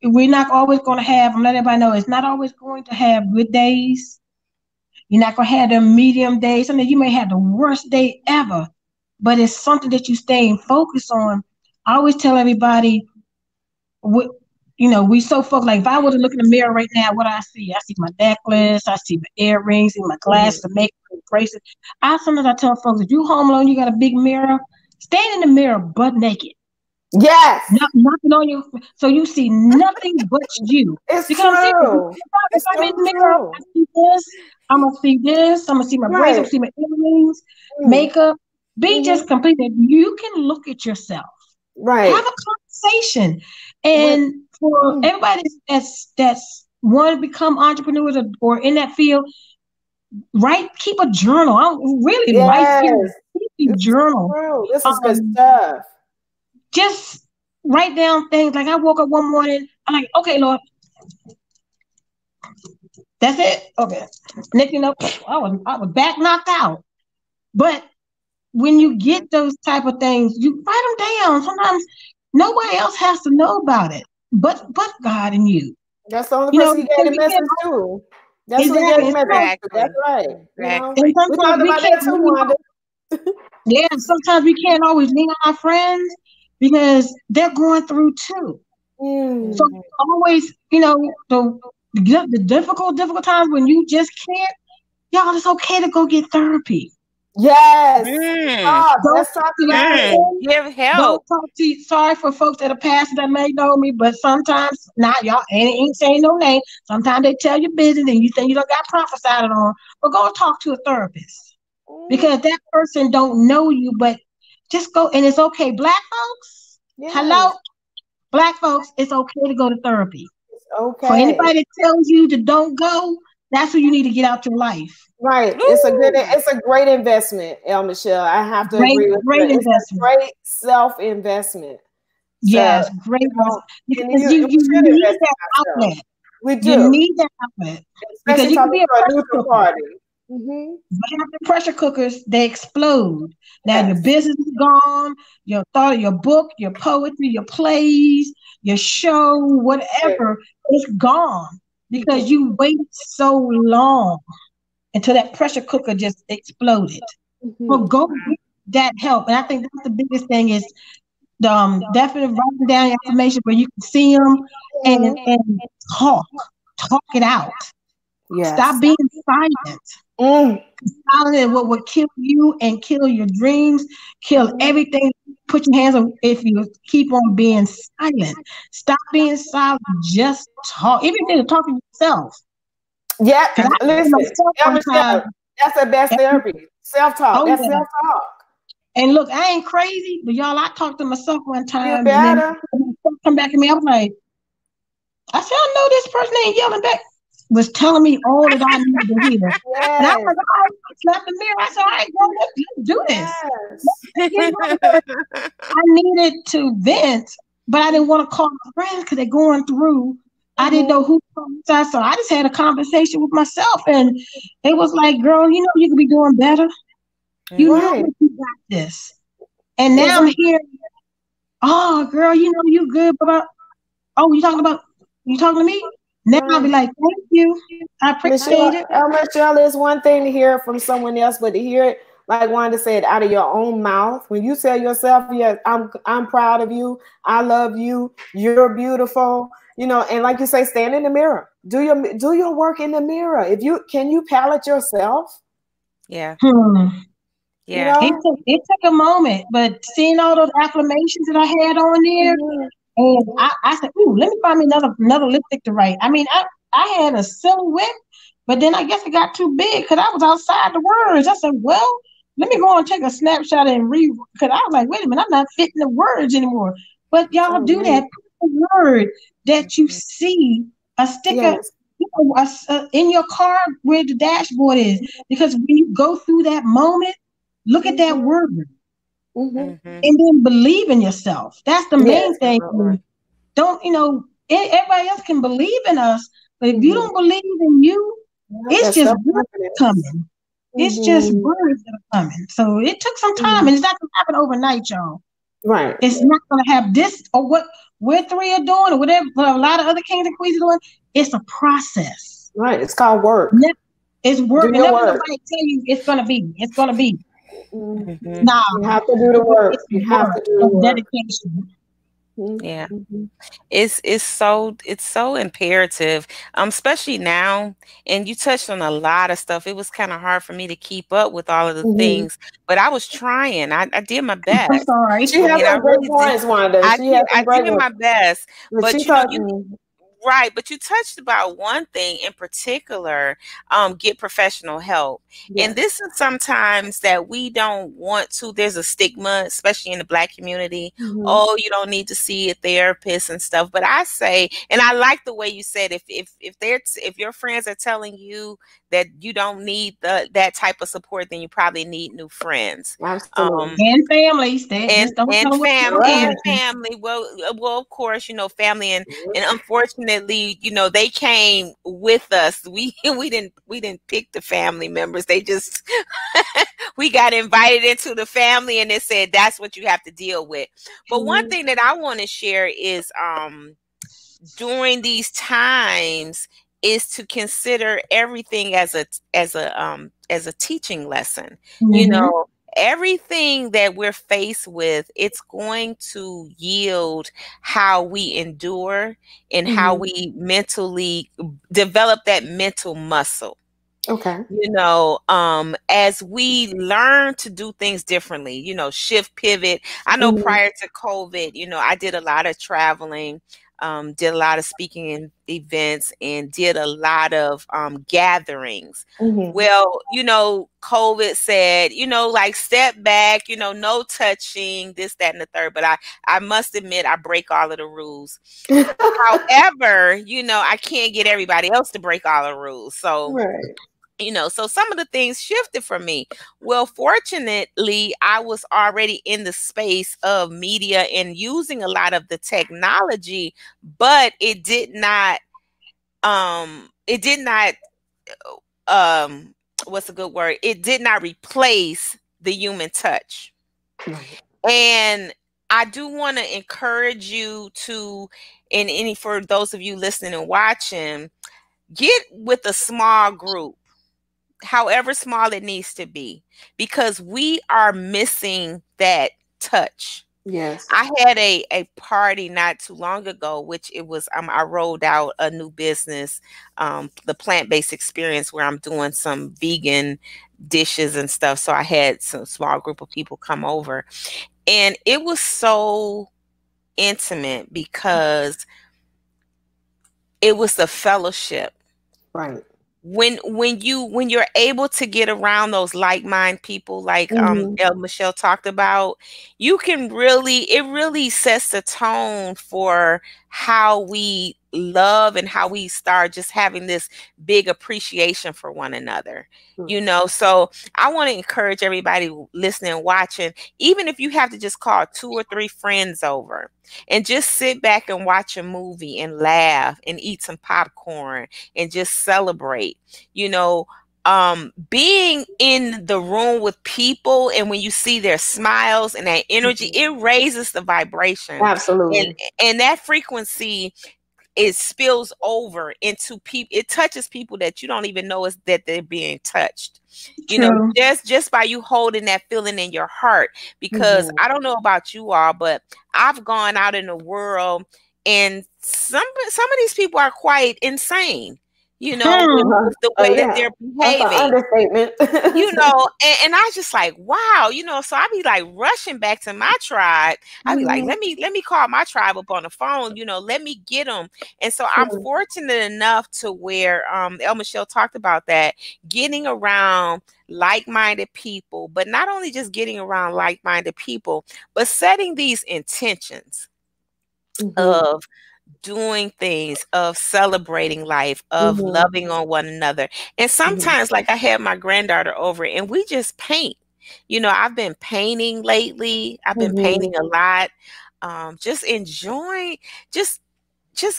we're not always going to have, I'm letting everybody know, it's not always going to have good days. You're not going to have the medium days. Sometimes you may have the worst day ever, but it's something that you stay focused on. I always tell everybody, we so focused. Like if I were to look in the mirror right now, what do I see? I see my necklace, I see my earrings, my glasses, the makeup, bracelets. Sometimes I tell folks, if you home alone, you got a big mirror, stand in the mirror butt naked. Yes. Nothing on you, so you see nothing but you. It's true. If I'm in the mirror, I see this. I'm gonna see this. I'm gonna see my bracelets. I'm gonna see my earrings, makeup. Be just completely. You can look at yourself. Right. Have a conversation, and for everybody that's want to become entrepreneurs or in that field, keep a journal. Write a journal. True. This is good stuff. Just write down things. Like I woke up one morning, I'm like, okay, Lord, that's it. Okay. Next, I was back knocked out. But when you get those type of things, you write them down. Sometimes nobody else has to know about it, but God and you. That's the only person you get a message to. That's what you get a message to. That's right. Exactly. We talk about that too, Wanda. Yeah, sometimes we can't always lean on our friends because they're going through too. So always, the difficult times when you just can't, y'all, it's okay to go get therapy. Yes. Let's talk about it. Give help. Sorry for folks that are past that may know me, but sometimes not y'all ain't saying no name. Sometimes they tell you business and you think you don't got prophesied on, but go talk to a therapist because that person don't know you, but just go, and it's okay. Black folks, hello, Black folks, it's okay to go to therapy. It's okay. For anybody that tells you to don't go, that's who you need to get out your life. Right. It's a great investment, El Michelle. I have to agree with you. It's a great self-investment. Yes, great. You need that outlet. We do. You need that outlet. Especially because you can be a neutral party. But after pressure cookers, they explode. Now your Yes. business is gone, your thought, your book, your poetry, your plays, your show, whatever, it's gone because you waited so long until that pressure cooker just exploded. So go get that help. And I think that's the biggest thing is the definitely writing down your information where you can see them and talk, talk it out. Yes. Stop being silent. Silent is what will kill you and kill your dreams, kill everything. Put your hands on if you keep on being silent. Stop being silent. Just talk. Even if you're talking to yourself. Yeah, listen, sometimes. That's the best therapy. Self-talk. That's self-talk. And look, I ain't crazy, but y'all, I talked to myself one time. You better. And then come back to me. I was like, I said, I know this person ain't yelling back. Was telling me all that I needed to hear. Yes. And I was like, all right, I slapped the mirror. I said, all right, girl, let's do this. Yes. I needed to vent, but I didn't want to call my friends because they're going through. I didn't know who to talk to. So I just had a conversation with myself. And it was like, girl, you know you could be doing better. You know you got this. And now I'm hearing, oh, girl, you know you good. But you talking to me? Now I'll be like, thank you. I appreciate it. Michelle, it's one thing to hear it from someone else, but to hear it, like Wanda said, out of your own mouth. When you tell yourself, yes, I'm proud of you, I love you, you're beautiful, you know, and like you say, stand in the mirror. Do your work in the mirror. Can you palette yourself? Yeah. Yeah. You know? It took a moment, but seeing all those affirmations that I had on there, and I said, ooh, let me find me another lipstick to write. I mean, I had a silhouette, but then I guess it got too big because I was outside the words. I said, well, let me go and take a snapshot and read, because I was like, wait a minute, I'm not fitting the words anymore. But y'all do that. Put the word that you see, a sticker in your car where the dashboard is. Because when you go through that moment, look at that word. And then believe in yourself. That's the main thing. Don't, everybody else can believe in us, but if you don't believe in you, it's just words coming. It's just words that are coming. So it took some time, and it's not going to happen overnight, y'all. Right. It's not going to have this or what we're three are doing or whatever, but a lot of other kings and queens are doing. It's a process. Right. It's called work. It's work. And never nobody tell you it's going to be. It's going to be. Nah, you have to do the work. You have to do the work. Dedication. Yeah, it's so imperative, especially now. And you touched on a lot of stuff. It was kind of hard for me to keep up with all of the things, but I was trying. I did my best. I'm sorry. She has some great points, Wanda. I did my best, but right, but you touched about one thing in particular, get professional help. Yes. And this is sometimes that we don't want to, there's a stigma, especially in the Black community. Oh, you don't need to see a therapist and stuff. But I say, and I like the way you said, if your friends are telling you that you don't need that type of support, then you probably need new friends. Absolutely. And families. And family. Well, of course, family and unfortunately, they came with us. We didn't pick the family members. They just we got invited into the family and they said that's what you have to deal with. But one thing that I want to share is during these times is to consider everything as a teaching lesson. Everything that we're faced with, it's going to yield how we endure and how we mentally develop that mental muscle. Okay. As we learn to do things differently, shift, pivot. I know prior to COVID, I did a lot of traveling, did a lot of speaking in events, and did a lot of gatherings. Well, COVID said, like step back, no touching, this, that, and the third. But I must admit, I break all of the rules. However, I can't get everybody else to break all the rules. So, so some of the things shifted for me. Well, fortunately, I was already in the space of media and using a lot of the technology, but it did not what's a good word? It did not replace the human touch. Right. And I do want to encourage you to, and any for those of you listening and watching, get with a small group, however small it needs to be, because we are missing that touch. Yes. I had a party not too long ago, which it was I rolled out a new business, the plant-based experience, where I'm doing some vegan dishes and stuff. So I had some small group of people come over, and it was so intimate because it was the fellowship. Right. When you're able to get around those like-minded people, like El Michelle talked about, you can it really sets the tone for how we love and how we start just having this big appreciation for one another. So I want to encourage everybody listening, watching, even if you have to just call 2 or 3 friends over and just sit back and watch a movie and laugh and eat some popcorn and just celebrate, being in the room with people, and when you see their smiles and that energy, it raises the vibration. Absolutely. And that frequency, it spills over into people. It touches people that you don't even know that they're being touched. Just by you holding that feeling in your heart. Because I don't know about you all, but I've gone out in the world, and some of these people are quite insane. With the way that they're behaving. That's an understatement. And I just like, wow, so I be like rushing back to my tribe. I be like, let me call my tribe up on the phone, let me get them. And so I'm fortunate enough to where El Michelle talked about that, getting around like-minded people, but not only just getting around like-minded people, but setting these intentions of doing things, of celebrating life, of loving on one another. And sometimes, like, I had my granddaughter over and we just paint. I've been painting lately. I've been painting a lot. Just enjoying, just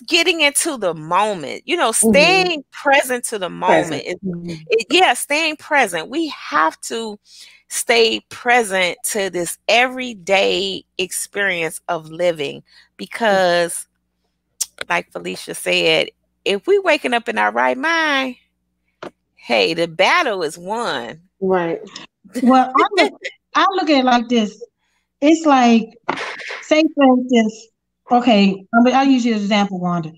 getting into the moment, staying present to the moment. Staying present. We have to stay present to this everyday experience of living, because like Phyllisia said, if we waking up in our right mind, hey, the battle is won. Right. Well, I look at it like this. It's like, say for instance, okay, I'll use you as an example, Wanda.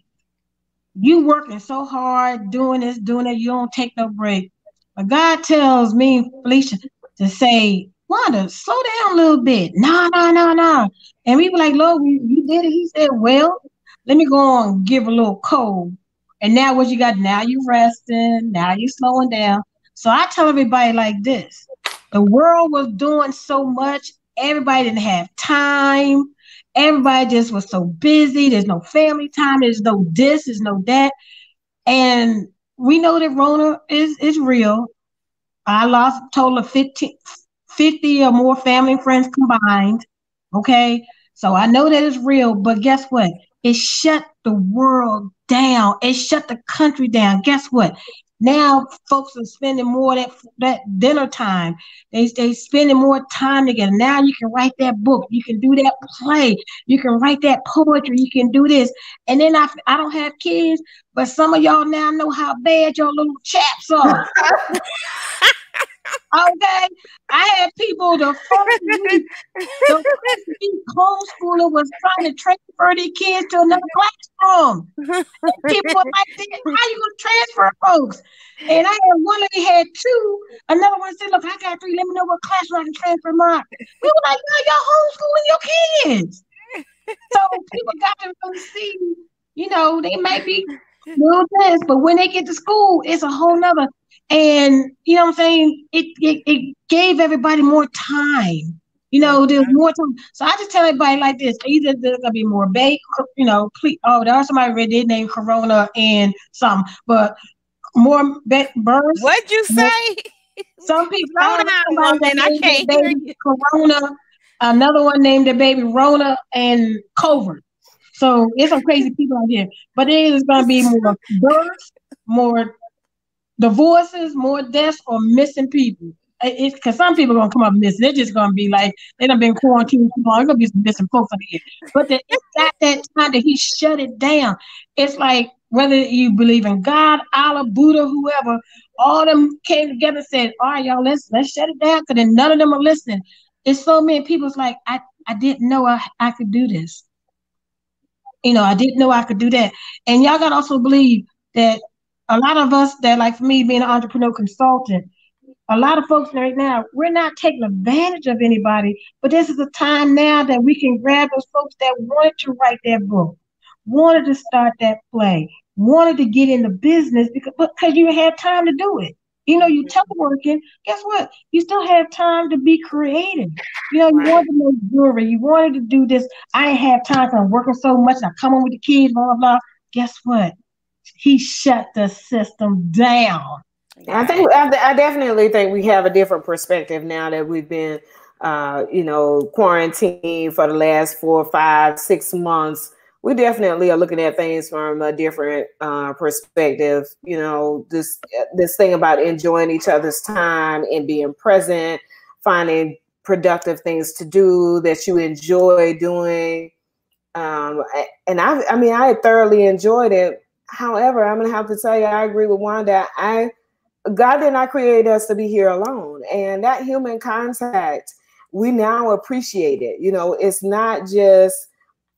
You working so hard, doing this, doing that, you don't take no break. But God tells me, Phyllisia, to say, Wanda, slow down a little bit. No. And we were like, Lord, you did it. He said, well, let me go on and give a little code. And now what you got? Now you resting. Now you slowing down. So I tell everybody like this. The world was doing so much. Everybody didn't have time. Everybody just was so busy. There's no family time. There's no this. There's no that. And we know that Rona is real. I lost a total of 50 or more family and friends combined. Okay. So I know that it's real, but guess what? It shut the world down. It shut the country down. Guess what? Now folks are spending more that dinner time. They spending more time together. Now you can write that book. You can do that play. You can write that poetry. You can do this. And then I don't have kids, but some of y'all now know how bad your little chaps are. Okay, I had people the first week homeschooler was trying to transfer their kids to another classroom. And people were like, how you gonna transfer folks? And I had one lady had 2, another one said, look, I got 3, let me know what classroom I can transfer mine. We were like, no, y'all homeschooling your kids. So people got to really see, they might be doing this, but when they get to school, it's a whole nother. And you know what I'm saying? It gave everybody more time. There's more time. So I just tell everybody like this: either there's gonna be more there was somebody read their name Corona and something, but more births. What'd you say? Some people. Slow down, woman. I can't hear you. Corona. Another one named their baby Rona and Covert. So it's some crazy people out here. But there is gonna be more births, more divorces, more deaths, or missing people. It's because some people are gonna come up missing. They're just gonna be like they done been quarantined too long. There's gonna be some missing folks in here. But it's at that time that he shut it down. It's like whether you believe in God, Allah, Buddha, whoever, all them came together and said, "All right, y'all, let's shut it down." Because then none of them are listening. It's so many people. It's like I didn't know I could do this. I didn't know I could do that. And y'all gotta also believe that a lot of us that, like for me being an entrepreneur consultant, a lot of folks right now, we're not taking advantage of anybody, but this is a time now that we can grab those folks that wanted to write that book, wanted to start that play, wanted to get into business because you had time to do it. You teleworking, guess what? You still have time to be creative. You wanted to make jewelry, you wanted to do this. I ain't have time because I'm working so much. I come home with the kids, blah, blah, blah. Guess what? He shut the system down. I definitely think we have a different perspective now that we've been, quarantined for the last 4, 5, 6 months. We definitely are looking at things from a different perspective. This thing about enjoying each other's time and being present, finding productive things to do that you enjoy doing. And I thoroughly enjoyed it. However, I'm going to have to tell you, I agree with Wanda. God did not create us to be here alone. And that human contact, we now appreciate it. It's not just,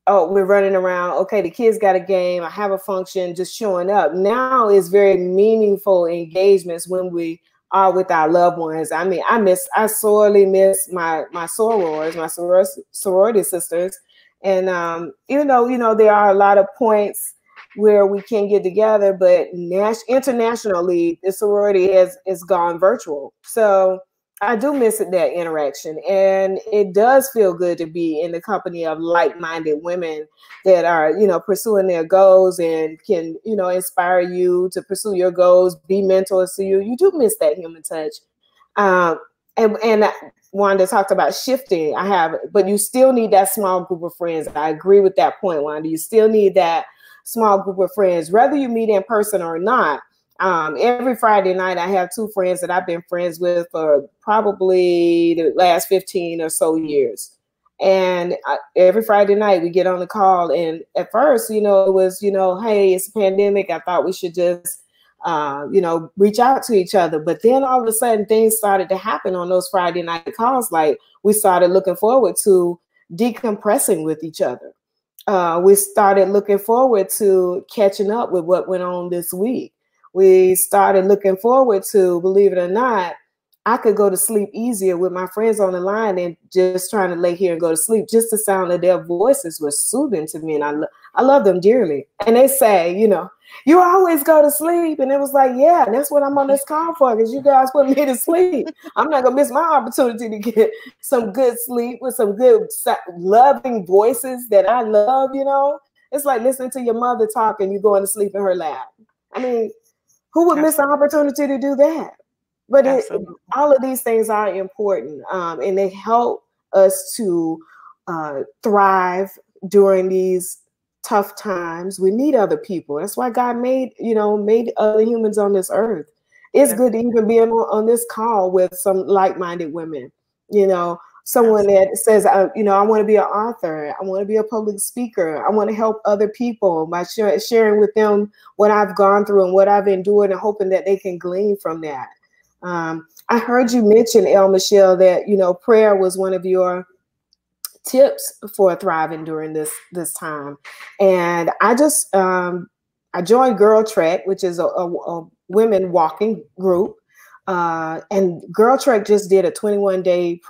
oh, we're running around. Okay, the kids got a game. I have a function, just showing up. Now it's very meaningful engagements when we are with our loved ones. I sorely miss my sorors, my sorority sisters. And even though, there are a lot of points where we can get together, but internationally, the sorority is gone virtual. So I do miss that interaction, and it does feel good to be in the company of like-minded women that are, pursuing their goals and can, inspire you to pursue your goals, be mentors to you. You do miss that human touch. And Wanda talked about shifting. But you still need that small group of friends. I agree with that point, Wanda. You still need that small group of friends, whether you meet in person or not. Every Friday night, I have 2 friends that I've been friends with for probably the last 15 or so years. And every Friday night we get on the call. And at first, it was, hey, it's a pandemic. I thought we should just, reach out to each other. But then all of a sudden things started to happen on those Friday night calls. Like we started looking forward to decompressing with each other. We started looking forward to catching up with what went on this week. We started looking forward to, believe it or not, I could go to sleep easier with my friends on the line than just trying to lay here and go to sleep. Just the sound of their voices was soothing to me, and I love them dearly. And they say, you always go to sleep. And it was like, yeah, that's what I'm on this call for, because you guys put me to sleep. I'm not going to miss my opportunity to get some good sleep with some good loving voices that I love, It's like listening to your mother talk and you going to sleep in her lap. I mean, who would miss an opportunity to do that? But all of these things are important, and they help us to thrive during these tough times. We need other people. That's why God made other humans on this earth. It's good to even be on this call with some like-minded women, someone that says, I want to be an author. I want to be a public speaker. I want to help other people by sharing with them what I've gone through and what I've endured, and hoping that they can glean from that. I heard you mention, El Michelle, that, prayer was one of your tips for thriving during this time. And I just, I joined Girl Trek, which is a women walking group. And Girl Trek just did a 21-day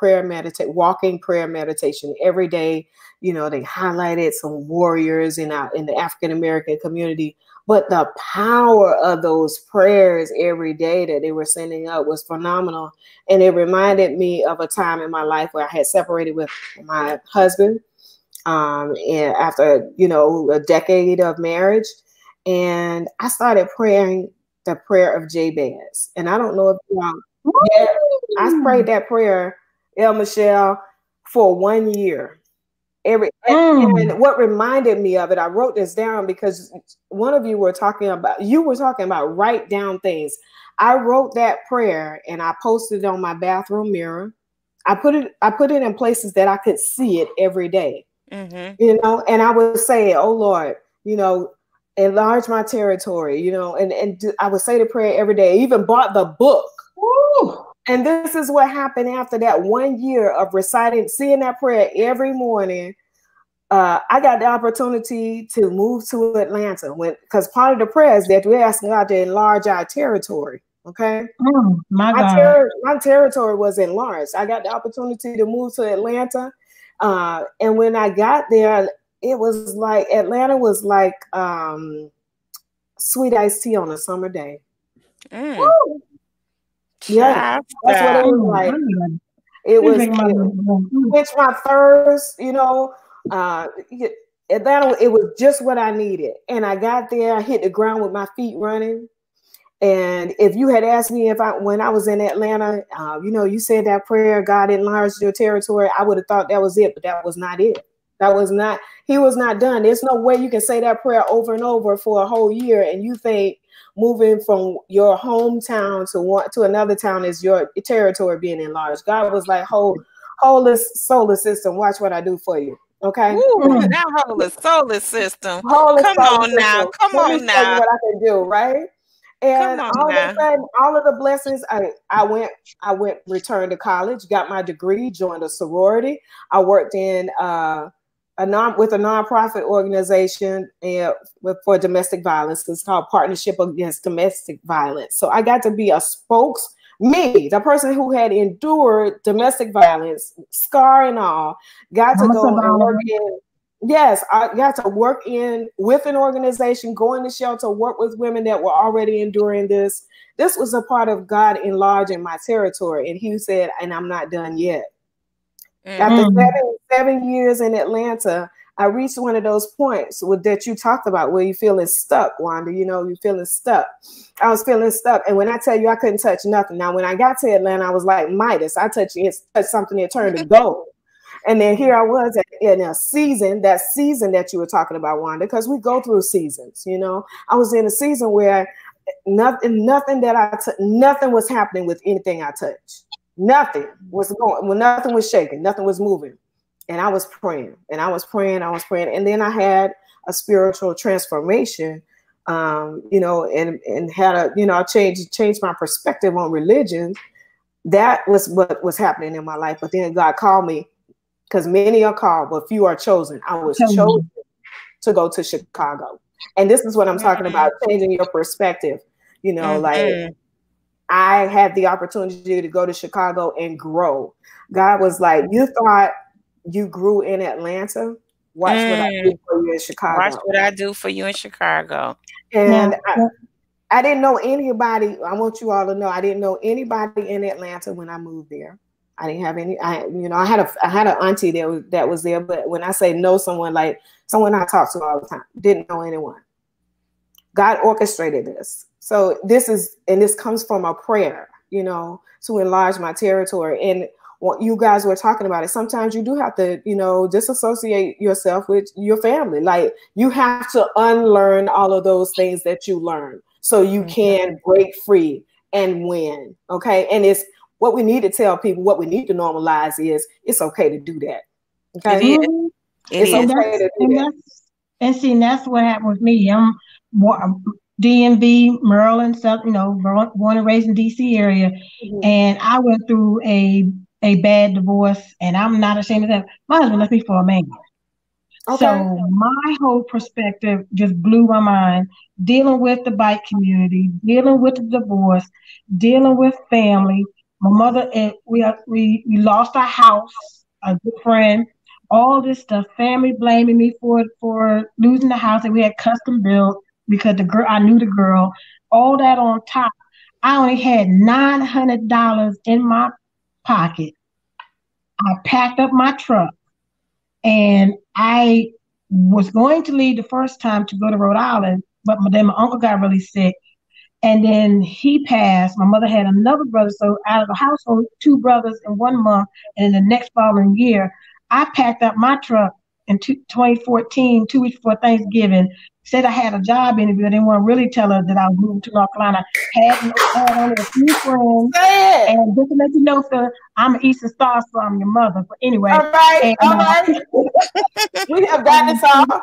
walking prayer meditation every day. They highlighted some warriors in the African-American community. But the power of those prayers every day that they were sending up was phenomenal. And it reminded me of a time in my life where I had separated with my husband and after, a decade of marriage. And I started praying the prayer of Jabez. And I don't know if I prayed that prayer, El Michelle, for 1 year. And what reminded me of it, I wrote this down because one of you were talking about write down things. I wrote that prayer and I posted it on my bathroom mirror. I put it in places that I could see it every day. You know, and I would say, oh Lord, you know, enlarge my territory, you know, and I would say the prayer every day. I even bought the book. Woo! And this is what happened after that 1 year of reciting, seeing that prayer every morning. I got the opportunity to move to Atlanta because part of the prayer is that we're asking God to enlarge our territory. Okay. My God. My territory was enlarged. I got the opportunity to move to Atlanta. And when I got there, it was like Atlanta was like sweet iced tea on a summer day. Woo! Yeah, that's what it was like. It was quench my thirst, you know. Atlanta, it was just what I needed. And I got there, I hit the ground with my feet running. And if you had asked me when I was in Atlanta, you know, you said that prayer, God enlarged your territory, I would have thought that was it, but that was not it. He was not done. There's no way you can say that prayer over and over for a whole year and you think moving from your hometown to another town is your territory being enlarged. God was like, hold this solar system, watch what I do for you. Okay. That whole solar system. Come on now. Let me tell you what I can do, right? And all of a sudden, all of the blessings, I returned to college, got my degree, joined a sorority. I worked in with a nonprofit organization for domestic violence. It's called Partnership Against Domestic Violence. So I got to be a the person who had endured domestic violence, scar and all, got to go and work in. Yes, I got to work with an organization, go in the shelter, work with women that were already enduring this. This was a part of God enlarging my territory. And he said, and I'm not done yet. After 7 years in Atlanta, I reached one of those points that you talked about where you're feeling stuck, Wanda. You know, you're feeling stuck. I was feeling stuck. And when I tell you I couldn't touch nothing. Now, when I got to Atlanta, I was like Midas. I touched something that turned to gold. And then here I was in a season, that you were talking about, Wanda, because we go through seasons, you know. I was in a season where nothing was happening with anything I touched. Nothing was nothing was shaking, nothing was moving. And I was praying, and I was praying. And then I had a spiritual transformation, you know, and had I changed my perspective on religion. That was what was happening in my life. But then God called me. Because many are called, but few are chosen. I was chosen to go to Chicago. And this is what I'm talking about, changing your perspective. You know, like I had the opportunity to go to Chicago and grow. God was like, you thought you grew in Atlanta? Watch what I do for you in Chicago. Watch what I do for you in Chicago. And I didn't know anybody. I want you all to know, I didn't know anybody in Atlanta when I moved there. I didn't have any. I had an auntie that was there, but when I say know someone, like someone I talk to all the time, didn't know anyone. God orchestrated this. So this comes from a prayer, you know, to enlarge my territory. And what you guys were talking about it, sometimes you do have to, you know, disassociate yourself with your family. Like you have to unlearn all of those things that you learned so you can break free and win. Okay. And it's what we need to tell people, what we need to normalize is it's okay to do that. Okay. It's okay to do that. And see, that's what happened with me. I'm DMV, Maryland, South, you know, born and raised in DC area. And I went through a bad divorce, and I'm not ashamed of that. My husband left me for a man. Okay. So my whole perspective just blew my mind, dealing with the bike community, dealing with the divorce, dealing with family. My mother, we lost our house, a good friend, all this stuff, family blaming me for losing the house that we had custom built because I knew the girl, all that on top. I only had $900 in my pocket. I packed up my truck and I was going to leave the first time to go to Rhode Island, but then my uncle got really sick. And then he passed. My mother had another brother. So out of the household, 2 brothers in 1 month. And in the next following year, I packed up my truck in 2014, 2 weeks before Thanksgiving, said I had a job interview. I didn't want to really tell her that I was moving to North Carolina. Had only a few friends. And just to let you know, sir, I'm an Eastern Star, so I'm your mother. But anyway. All right. We have got this off.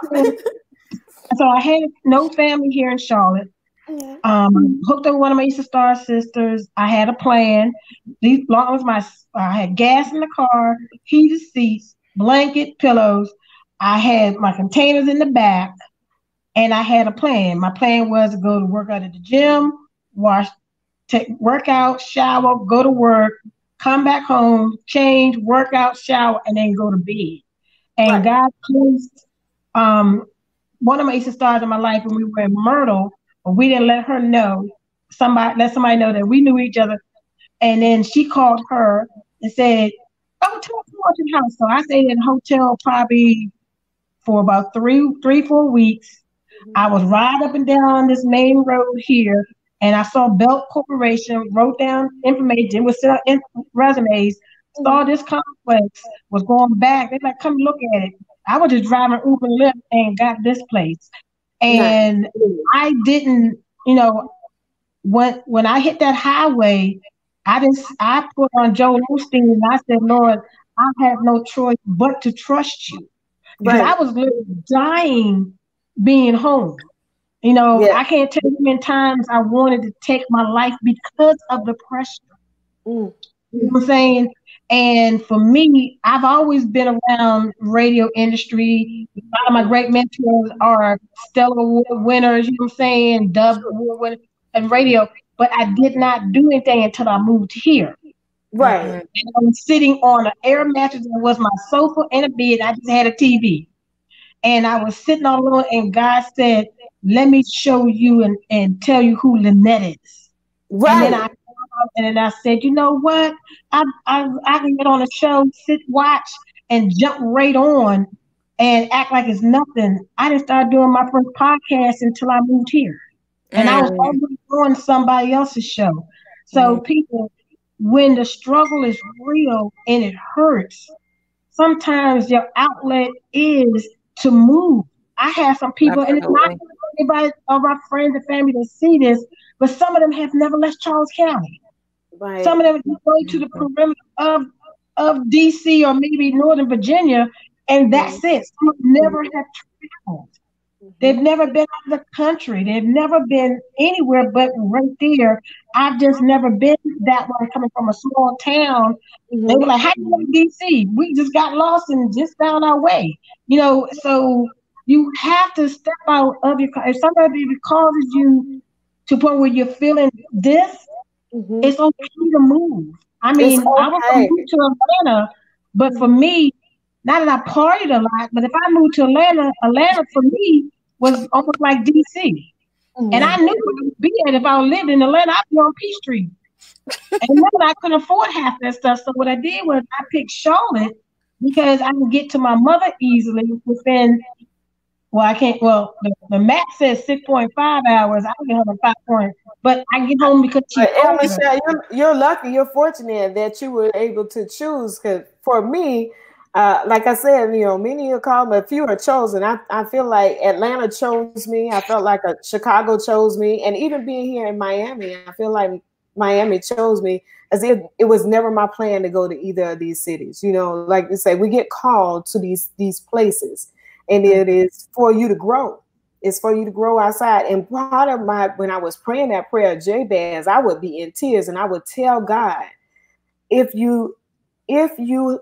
So I had no family here in Charlotte. Hooked up with one of my Eastern Star sisters. I had a plan. Long as I had gas in the car, heated seats, blanket, pillows. I had my containers in the back, and I had a plan. My plan was to go to work out at the gym, work out, shower, go to work, come back home, change, work out, shower, and then go to bed. And God placed one of my Eastern Stars in my life when we were in Myrtle, but we didn't let her know. Let somebody know that we knew each other. And then she called her and said, "Oh, tell us about your house." So I stayed in a hotel probably for about 4 weeks. I was riding up and down this main road here, and I saw Belt Corporation, wrote down information, was set up resumes, saw this complex, was going back. They're like, "Come look at it." I was just driving Uber and Lyft and got this place. And I didn't, when I hit that highway, I put on Joel Osteen and I said, "Lord, I have no choice but to trust you." Because I was literally dying being home. I can't tell you how many times I wanted to take my life because of the pressure. You know what I'm saying? And for me, I've always been around radio industry. A lot of my great mentors are Stellar Award winners, you know what I'm saying, Dub Award winners and radio. But I did not do anything until I moved here. And I was sitting on an air mattress that was my sofa and a bed. I just had a TV. And I was sitting all alone, and God said, "Let me show you and tell you who Lynette is." And then I said, "You know what? I can get on a show, sit, watch, and jump right on and act like it's nothing." I didn't start doing my first podcast until I moved here. And I was already on somebody else's show. So people, when the struggle is real and it hurts, sometimes your outlet is to move. I have some people, and it's not anybody of our friends and family that see this, but some of them have never left Charles County. Some of them go to the perimeter of DC or maybe Northern Virginia, and that's it. Some never have traveled. They've never been out of the country. They've never been anywhere but right there. I've just never been that way, coming from a small town. They were like, "How you go to DC? We just got lost and just found our way." So you have to step out of your car. If somebody causes you to a point where you're feeling this, it's okay to move. I mean, I was going to move to Atlanta, but for me, not that I partied a lot, but if I moved to Atlanta for me was almost like DC. And I knew where I would be at if I lived in Atlanta. I'd be on Peachtree. And then I couldn't afford half that stuff. So what I did was I picked Charlotte because I can get to my mother easily within, the map says 6.5 hours. I can get home in 5 points, but I get home because she's Michelle, you're lucky, you're fortunate that you were able to choose. Because for me, like I said, many are called, but few are chosen. I feel like Atlanta chose me. I felt like Chicago chose me. And even being here in Miami, I feel like Miami chose me, as if it was never my plan to go to either of these cities. Like you say, we get called to these places, and it is for you to grow. It's for you to grow outside. And part of when I was praying that prayer of Jabez, I would be in tears and I would tell God, if you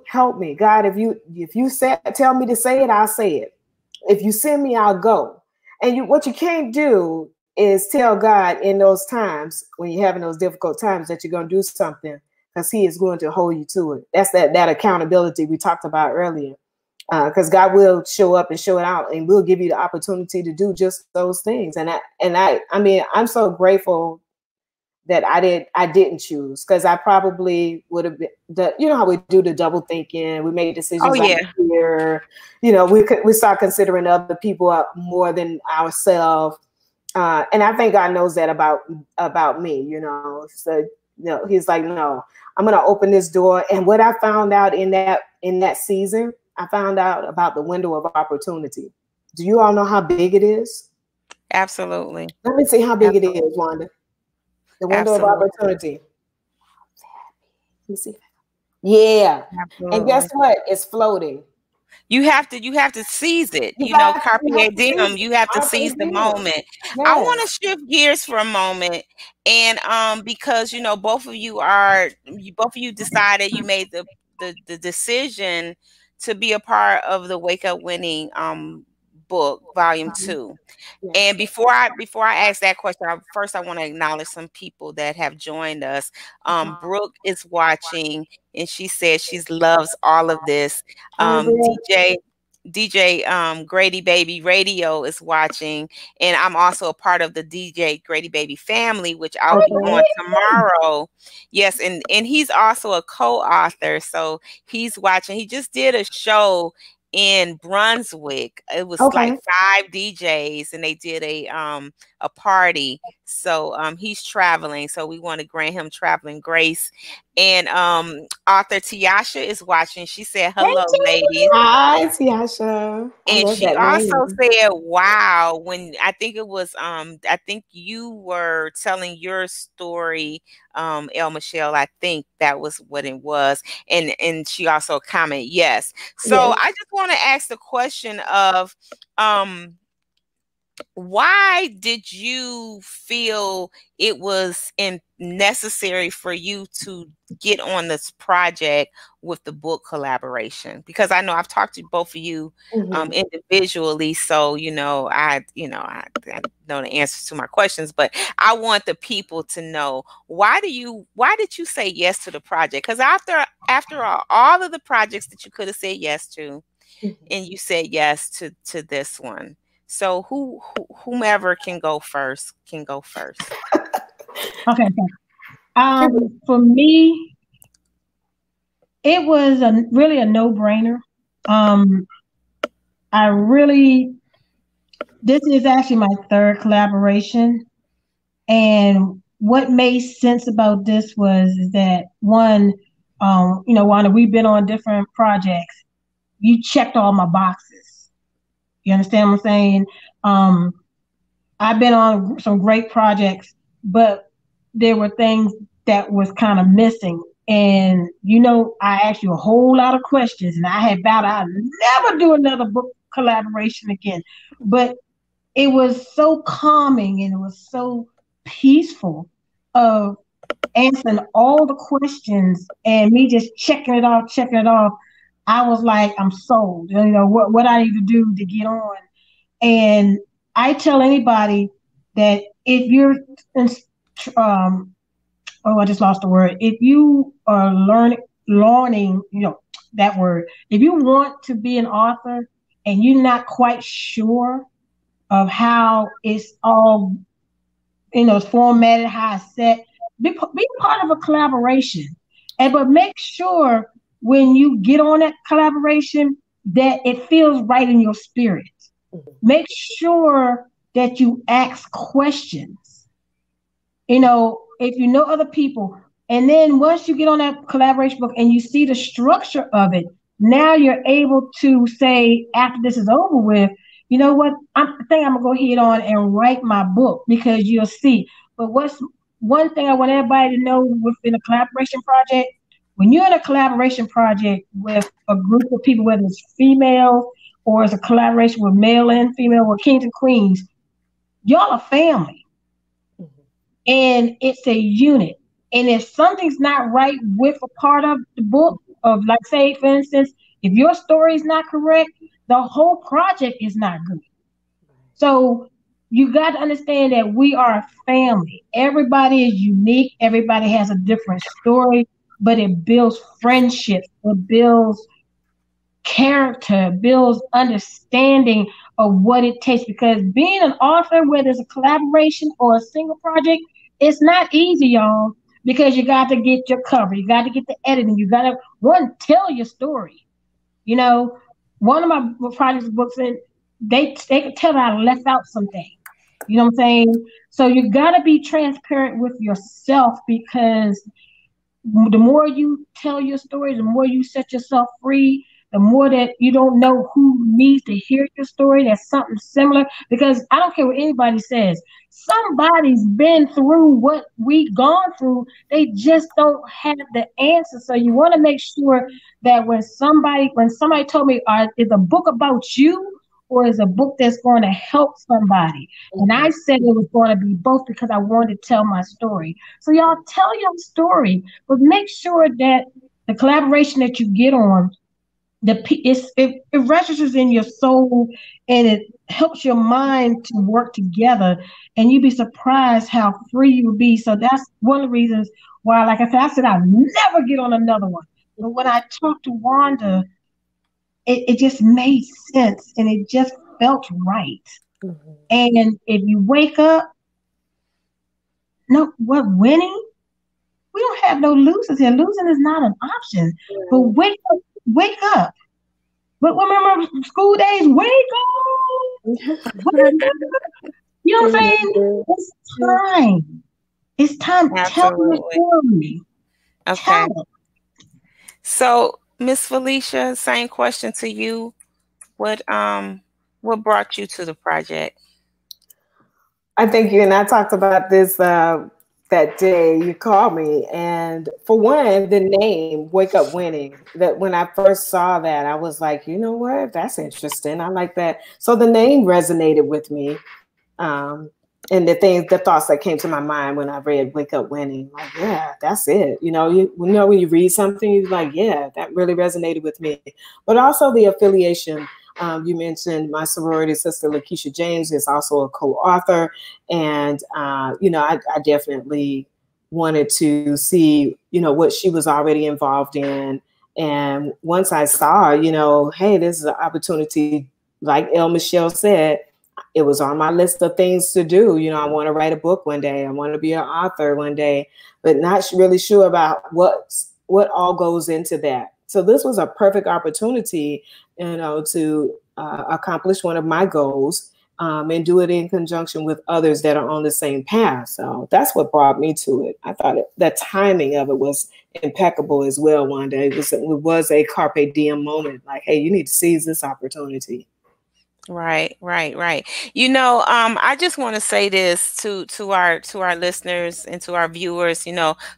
help me, God, if you tell me to say it, I'll say it. If you send me, I'll go. And what you can't do is tell God in those times when you're having those difficult times that you're going to do something, because he is going to hold you to it. That's that accountability we talked about earlier. Because God will show up and show it out, and will give you the opportunity to do just those things. And I mean, I'm so grateful that I didn't choose, because I probably would have been how we do the double thinking. We make decisions here. We start considering other people more than ourselves. And I think God knows that about me, So he's like, "No, I'm gonna open this door." And what I found out in that season I found out about the window of opportunity. Do you all know how big it is? Absolutely. Let me see how big it is, Wanda. The window of opportunity. Let me see. Yeah. Absolutely. And guess what? It's floating. You have to seize it. You know, carpe diem. You have to seize the moment. Yes. I want to shift gears for a moment, and because you know both of you decided, you made the decision to be a part of the Wake Up Winning book, volume 2. Yes. And before I ask that question, I want to acknowledge some people that have joined us. Brooke is watching, and she says she loves all of this. DJ Grady Baby Radio is watching, and I'm also a part of the DJ Grady Baby family, which I'll be on tomorrow. Yes, and he's also a co-author, so he's watching. He just did a show in Brunswick. It was like 5 DJs, and they did a party. So he's traveling, so we want to grant him traveling grace. And author Tiasha is watching. She said hello, ladies. Hi, Tiasha. And she also said wow, when I think it was I think you were telling your story, El Michelle. I think that was what it was. And she also commented yes. So yes. I just want to ask the question of why did you feel it was necessary for you to get on this project with the book collaboration? Because I know I've talked to both of you individually, so I know the answers to my questions, but I want the people to know why did you say yes to the project? Because after all of the projects that you could have said yes to, and you said yes to this one. So whomever can go first can go first. Okay. For me, it was really a no-brainer. This is actually my 3rd collaboration. And what made sense about this was that one, Wanda, we've been on different projects. You checked all my boxes. You understand what I'm saying? I've been on some great projects, but there were things that was kind of missing. And, I asked you a whole lot of questions, and I had vowed I'd never do another book collaboration again. But it was so calming, and it was so peaceful of answering all the questions and me just checking it off. I was like, I'm sold. What I need to do to get on. And I tell anybody that if you're, I just lost the word. If you are learning, that word. If you want to be an author and you're not quite sure of how it's all, formatted, how it's set, be part of a collaboration. But make sure when you get on that collaboration that it feels right in your spirit. Make sure that you ask questions. If you know other people, and then once you get on that collaboration book and you see the structure of it, now you're able to say, after this is over with, you know what, I think I'm gonna go ahead on and write my book, because you'll see. But what's one thing I want everybody to know within a collaboration project, when you're in a collaboration project with a group of people, whether it's female or it's a collaboration with male and female or kings and queens, y'all are family. And it's a unit. And if something's not right with a part of the book, of like, say, for instance, if your story is not correct, the whole project is not good. So you got to understand that we are a family. Everybody is unique. Everybody has a different story, but it builds friendships. It builds character, builds understanding of what it takes. Because being an author, whether it's a collaboration or a single project, it's not easy, y'all, because you got to get your cover, you got to get the editing, you got to tell your story. One of my projects books, and they could tell that I left out something. You know what I'm saying? So you got to be transparent with yourself, because the more you tell your story, the more you set yourself free, the more that you don't know who needs to hear your story, that's something similar. Because I don't care what anybody says, somebody's been through what we've gone through. They just don't have the answer. So you want to make sure that when somebody told me, is a book about you or is a book that's going to help somebody? And I said it was going to be both because I wanted to tell my story. So y'all tell your story, but make sure that the collaboration that you get on, it registers in your soul and it helps your mind to work together, and you'd be surprised how free you will be. So that's one of the reasons why, like I said I'll never get on another one. But when I talked to Wanda, it just made sense and it just felt right. And if you wake up, winning? We don't have no losers here. Losing is not an option. But wake up. But remember school days, wake up. You know what I'm saying? It's time. It's time to tell your story. Okay. So, Miss Phyllisia, same question to you. What brought you to the project? I think you and I talked about this that day you called me, and for one, the name "Wake Up Winning." That when I first saw that, I was like, you know what, that's interesting. I like that. So the name resonated with me, and the thoughts that came to my mind when I read "Wake Up Winning," like, yeah, that's it. You know, when you read something, you're like, yeah, that really resonated with me. But also the affiliation. You mentioned my sorority sister, Lakeisha James, is also a co-author. And, I definitely wanted to see, what she was already involved in. And once I saw, hey, this is an opportunity, like El Michelle said, it was on my list of things to do. I want to write a book one day. I want to be an author one day, but not really sure about what all goes into that. So this was a perfect opportunity, to accomplish one of my goals and do it in conjunction with others that are on the same path. So that's what brought me to it. I thought the timing of it was impeccable as well, Wanda. It was a carpe diem moment. Like, hey, you need to seize this opportunity. Right. I just want to say this to our listeners and to our viewers.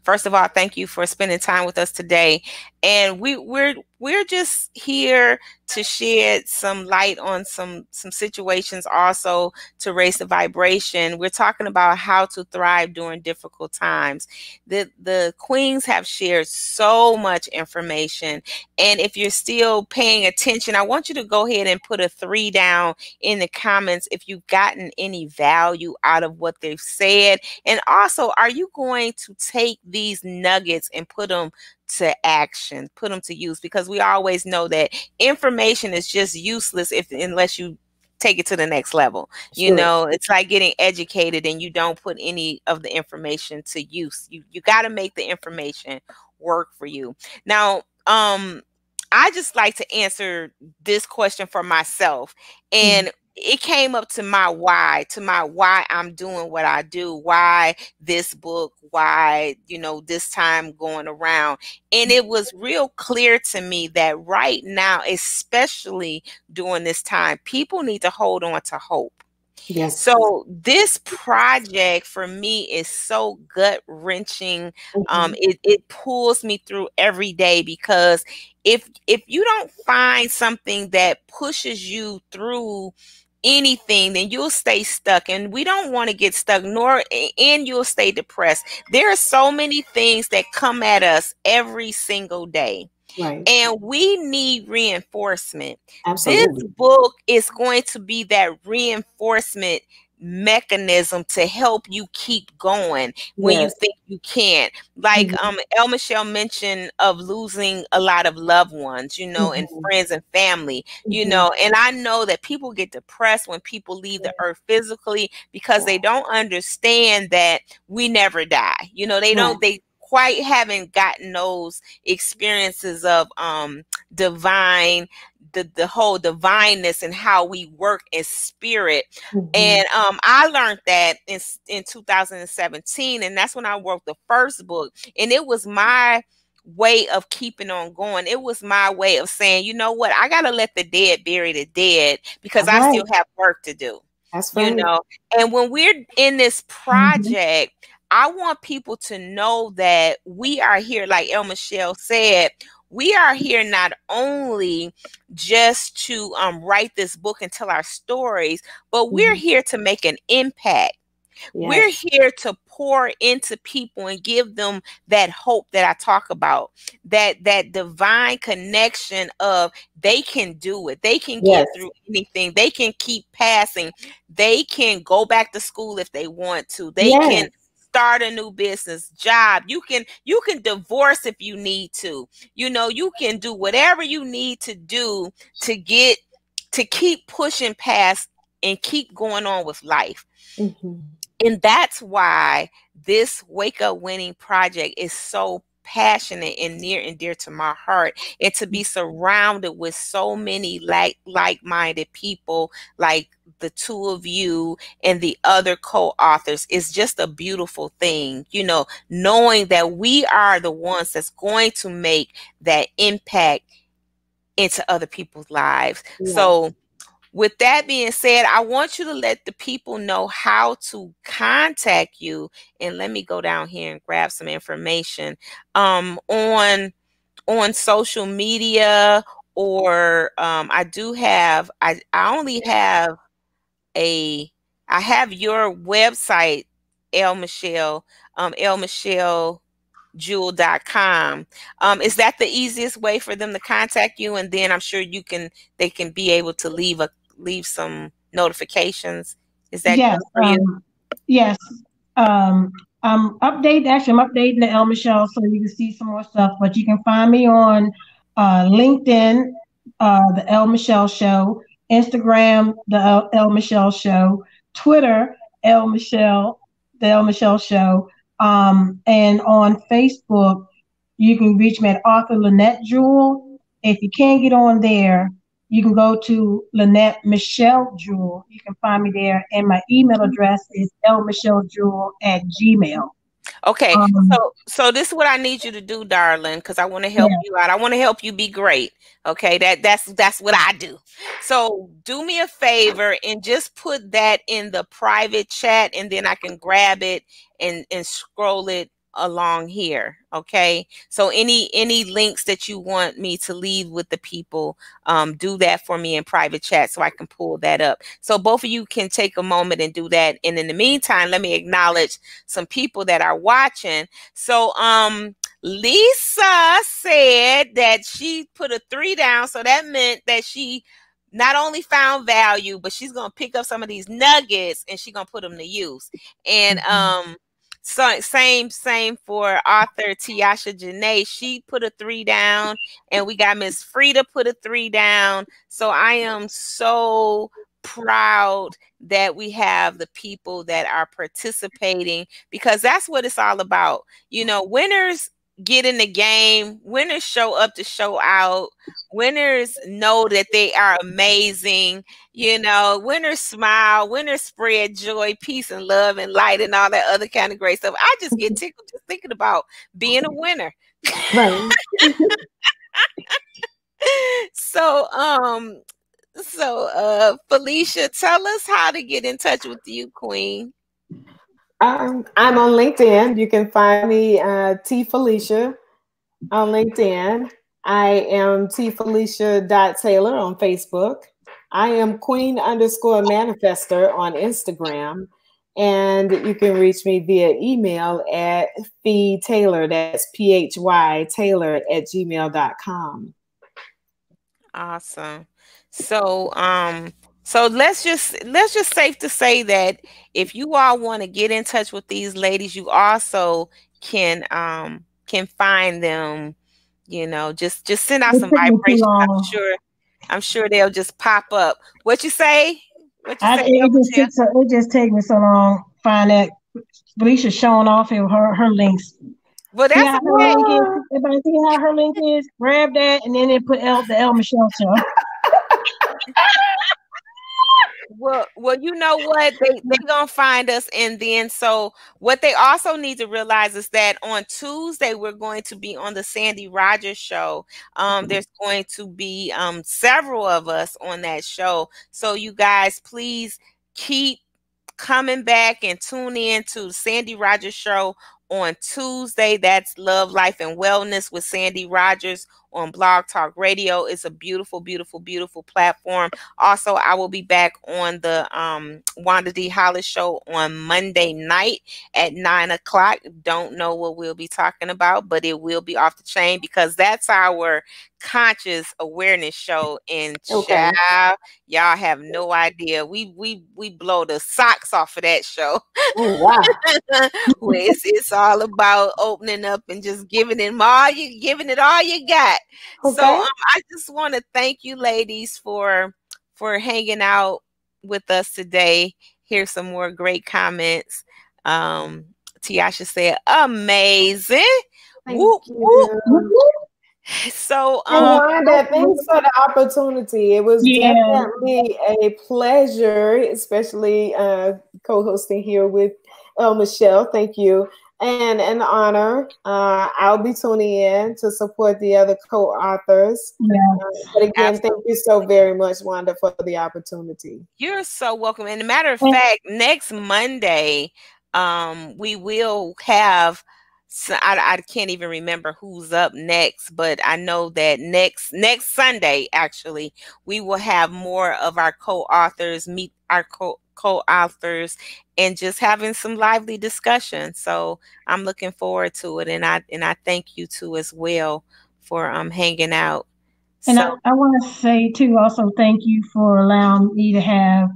First of all, thank you for spending time with us today. And we're just here to shed some light on some situations, also to raise the vibration. We're talking about how to thrive during difficult times. The queens have shared so much information, and if you're still paying attention, I want you to go ahead and put a 3 down in the comments if you've gotten any value out of what they've said. And also, are you going to take these nuggets and put them to action, put them to use? Because we always know that information is just useless unless you take it to the next level. Sure. It's like getting educated and you don't put any of the information to use. You got to make the information work for you. Now, I just like to answer this question for myself. And it came up to my why I'm doing what I do, why this book, why, this time going around. And it was real clear to me that right now, especially during this time, people need to hold on to hope. Yes. So this project for me is so gut-wrenching. It pulls me through every day, because if you don't find something that pushes you through anything, then you'll stay stuck, and we don't want to get stuck, and you'll stay depressed. There are so many things that come at us every single day. Right. And we need reinforcement. Absolutely. This book is going to be that reinforcement mechanism to help you keep going when you think you can't. Like El Michelle mentioned of losing a lot of loved ones, and friends and family, and I know that people get depressed when people leave the earth physically, because they don't understand that we never die. They quite haven't gotten those experiences of the whole divineness and how we work in spirit. And I learned that in 2017, and that's when I wrote the first book. And it was my way of keeping on going. It was my way of saying, you know what, I gotta let the dead bury the dead because I still have work to do. That's right. You know, and when we're in this project, I want people to know that we are here, like El Michelle said, we are here not only just to write this book and tell our stories, but we're here to make an impact. Yes. We're here to pour into people and give them that hope that I talk about, that divine connection of they can do it. They can get through anything. They can keep passing. They can go back to school if they want to. They can start a new business, job. You can divorce if you need to. You know, you can do whatever you need to do to keep pushing past and keep going on with life. And that's why this Wake Up Winning project is so passionate and near and dear to my heart, and to be surrounded with so many like-minded people like the two of you and the other co-authors is just a beautiful thing, you know, knowing that we are the ones that's going to make that impact into other people's lives. So with that being said, I want you to let the people know how to contact you. And let me go down here and grab some information on social media, or I have your website, El Michelle, elmichellejewel.com. Is that the easiest way for them to contact you? And then I'm sure they can be able to leave some notifications. Is that good for you? Yes. I'm updating the El Michelle so you can see some more stuff, but you can find me on LinkedIn, the El Michelle Show, Instagram, the El Michelle Show, Twitter, the El Michelle Show, and on Facebook, you can reach me at Author Lynette Jewel. If you can't get on there, you can go to Lynette Michelle Jewel. You can find me there, and my email address is lmichellejewel@gmail.com. Okay, so this is what I need you to do, darling, because I want to help you out. I want to help you be great. Okay, that's what I do. So do me a favor and just put that in the private chat, and then I can grab it and scroll it along here. Okay, so any links that you want me to leave with the people, do that for me in private chat so I can pull that up. So both of you can take a moment and do that. And in the meantime, let me acknowledge some people that are watching. So Lisa said that she put a 3 down, so that meant that she not only found value, but she's gonna pick up some of these nuggets and she's gonna put them to use. And so same for author Tiasha Janae. She put a 3 down, and we got Miss Frida put a 3 down. So I am so proud that we have the people that are participating, because that's what it's all about. You know, winners get in the game, winners show up to show out, winners know that they are amazing, you know, winners smile, winners spread joy, peace and love and light and all that other kind of great stuff. I just get tickled just thinking about being a winner. Right. So Phyllisia, tell us how to get in touch with you, Queen. I'm on LinkedIn. You can find me T Phyllisia on LinkedIn. I am tphyllisia.taylor on Facebook. I am Queen_Manifester on Instagram. And you can reach me via email at phytaylor, that's PHY Taylor @gmail.com. Awesome. So let's just safe to say that if you all want to get in touch with these ladies, you also can find them, you know, just send out some vibrations. I'm sure they'll just pop up. What you say? It just takes me so long to find that Phyllisia showing off her links. Well, that's everybody see how her link is? Grab that and then put the El Michelle Show. Well, you know what? They gonna find us, and then so what they also need to realize is that on Tuesday we're going to be on the Sandy Rogers show. There's going to be several of us on that show. So you guys, please keep coming back and tune in to Sandy Rogers show on Tuesday. That's Love, Life, and Wellness with Sandy Rogers on Blog Talk Radio. It's a beautiful, beautiful, beautiful platform. Also, I will be back on the Wanda D Hollis show on Monday night at 9 o'clock. Don't know what we'll be talking about, but it will be off the chain because that's our conscious awareness show. And child, y'all have no idea. We blow the socks off of that show. Oh, wow. It's all about opening up and just giving it all you got. Okay. So I just want to thank you ladies for hanging out with us today. Here's some more great comments. Tiasha said, amazing. Thank you. So Wanda, thanks for the opportunity. It was definitely a pleasure, especially co-hosting here with Michelle. Thank you. And an honor. I'll be tuning in to support the other co-authors. But again, thank you so very much, Wanda, for the opportunity. You're so welcome. And a matter of fact, next Monday, we will have, I can't even remember who's up next, but I know that next Sunday, actually, we will have more of our co-authors meet our co-authors and just having some lively discussion. So I'm looking forward to it, and I thank you too as well for hanging out. And I want to say too, also thank you for allowing me to have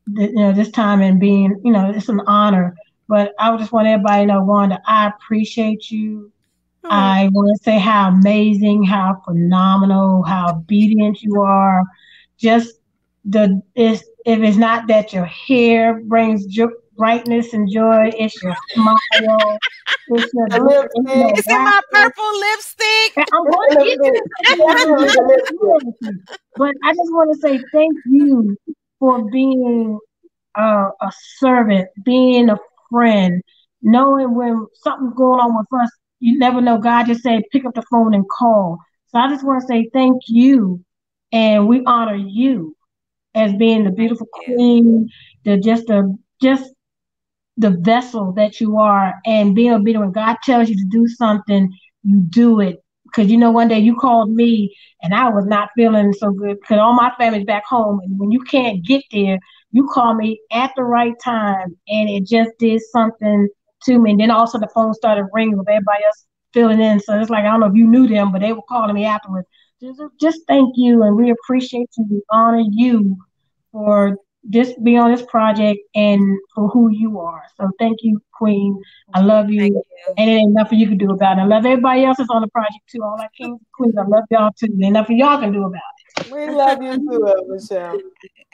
this time and being, it's an honor. But I just want everybody to know, Wanda, I appreciate you. Oh. I want to say how amazing, how phenomenal, how obedient you are. Just if it's not that your hair brings brightness and joy, it's your smile. It's your lipstick. It's in my purple lipstick. I'm going to get to it. But I just want to say thank you for being a servant, being a friend, knowing when something's going on with us, you never know. God just said, pick up the phone and call. So I just want to say thank you, and we honor you as being the beautiful queen, just the vessel that you are, and being obedient. When God tells you to do something, you do it. Because one day you called me and I was not feeling so good because all my family's back home, and when you can't get there, you call me at the right time, and it just did something to me. And then also the phone started ringing with everybody else filling in. So it's like, I don't know if you knew them, but they were calling me afterwards. Just thank you, and we appreciate you. We honor you for just being on this project and for who you are. So thank you, Queen. I love you. And it ain't nothing you can do about it. I love everybody else that's on the project too. All our kings and queens, I love y'all too. Ain't nothing y'all can do about it. We love you too, Michelle.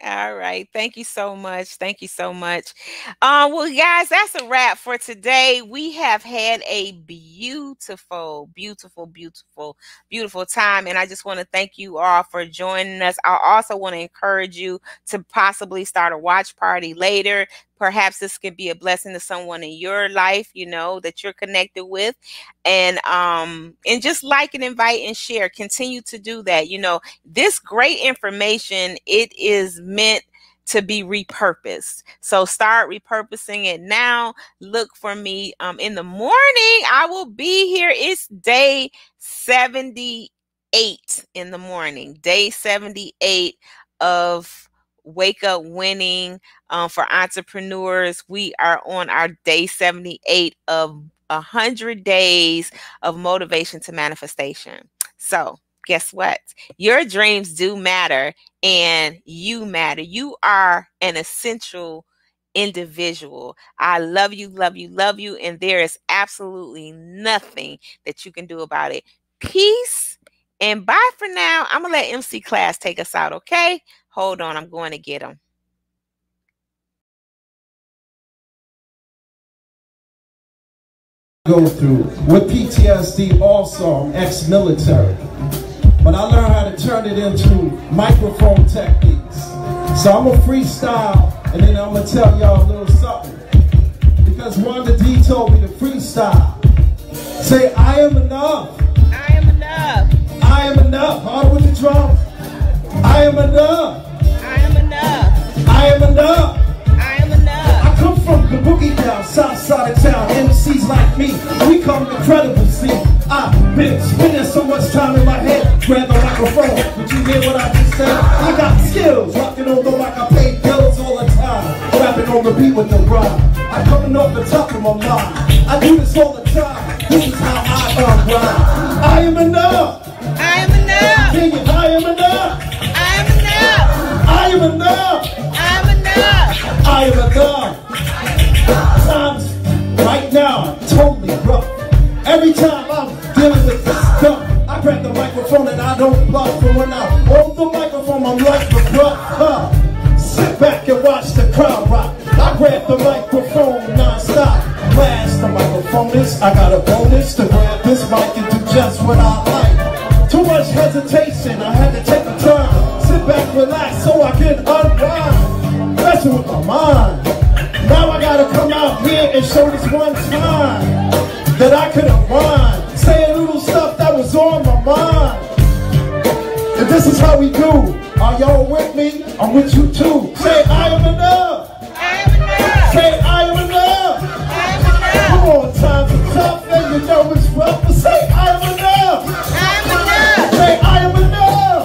All right. Thank you so much. Thank you so much. Well, guys, that's a wrap for today. We have had a beautiful, beautiful, beautiful, beautiful time. And I just want to thank you all for joining us. I also want to encourage you to possibly start a watch party later. Perhaps this could be a blessing to someone in your life, that you're connected with, and just like and invite and share. Continue to do that. This great information, it is meant to be repurposed. So start repurposing it now. Look for me in the morning. I will be here. It's day 78 in the morning. Day 78 of Wake Up Winning for entrepreneurs. We are on our day 78 of 100 days of motivation to manifestation. So guess what? Your dreams do matter, and you matter. You are an essential individual. I love you, love you, love you, and there is absolutely nothing that you can do about it. Peace and bye for now. I'm gonna let MC Class take us out, okay? Hold on, I'm going to get him. Go through with PTSD, also ex-military, but I learned how to turn it into microphone techniques. So I'm gonna freestyle, and then I'm gonna tell y'all a little something. Because Wanda D told me to freestyle. Say, I am enough. I am enough. I am enough. Hard with the drums. I am enough. I am enough. I am enough. I am enough. I come from the boogie down, south side of town. MCs like me, we come incredible. See, I've been spending so much time in my head. Grab the microphone. Did you hear what I just said? I got skills, rocking on the mic. I pay bills all the time. Rapping on the beat with the rhyme. I'm coming off the top of my mind. I do this all the time. This is how I unwind. I am enough. I am enough. King it, I am enough. I am enough. I am enough. I am enough. I am enough. Times right now totally rough. Every time I'm dealing with this stuff, I grab the microphone and I don't bluff. And when I hold the microphone, I'm like the bluff. Sit back and watch the crowd rock. I grab the microphone non-stop. Blast the microphone is, I got a bonus to grab this mic and do just what I like. Too much hesitation, I had to take a turn. Sit back, relax, so I can unwind. Messing with my mind. Now I gotta come out here and show this one time that I could unwind. Say a little stuff that was on my mind. And this is how we do. Are y'all with me? I'm with you too. Say, I am enough. I am enough. Say, I am enough. I am enough. Come on, times are tough and you know it's rough. But say, I am enough. I am enough. Say, I am enough.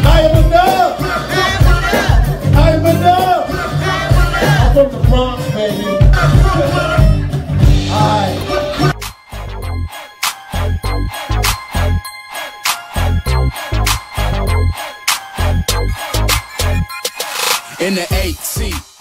I am enough. I am enough. I am enough. I'm from the Bronx, baby. Alright. In the 8C.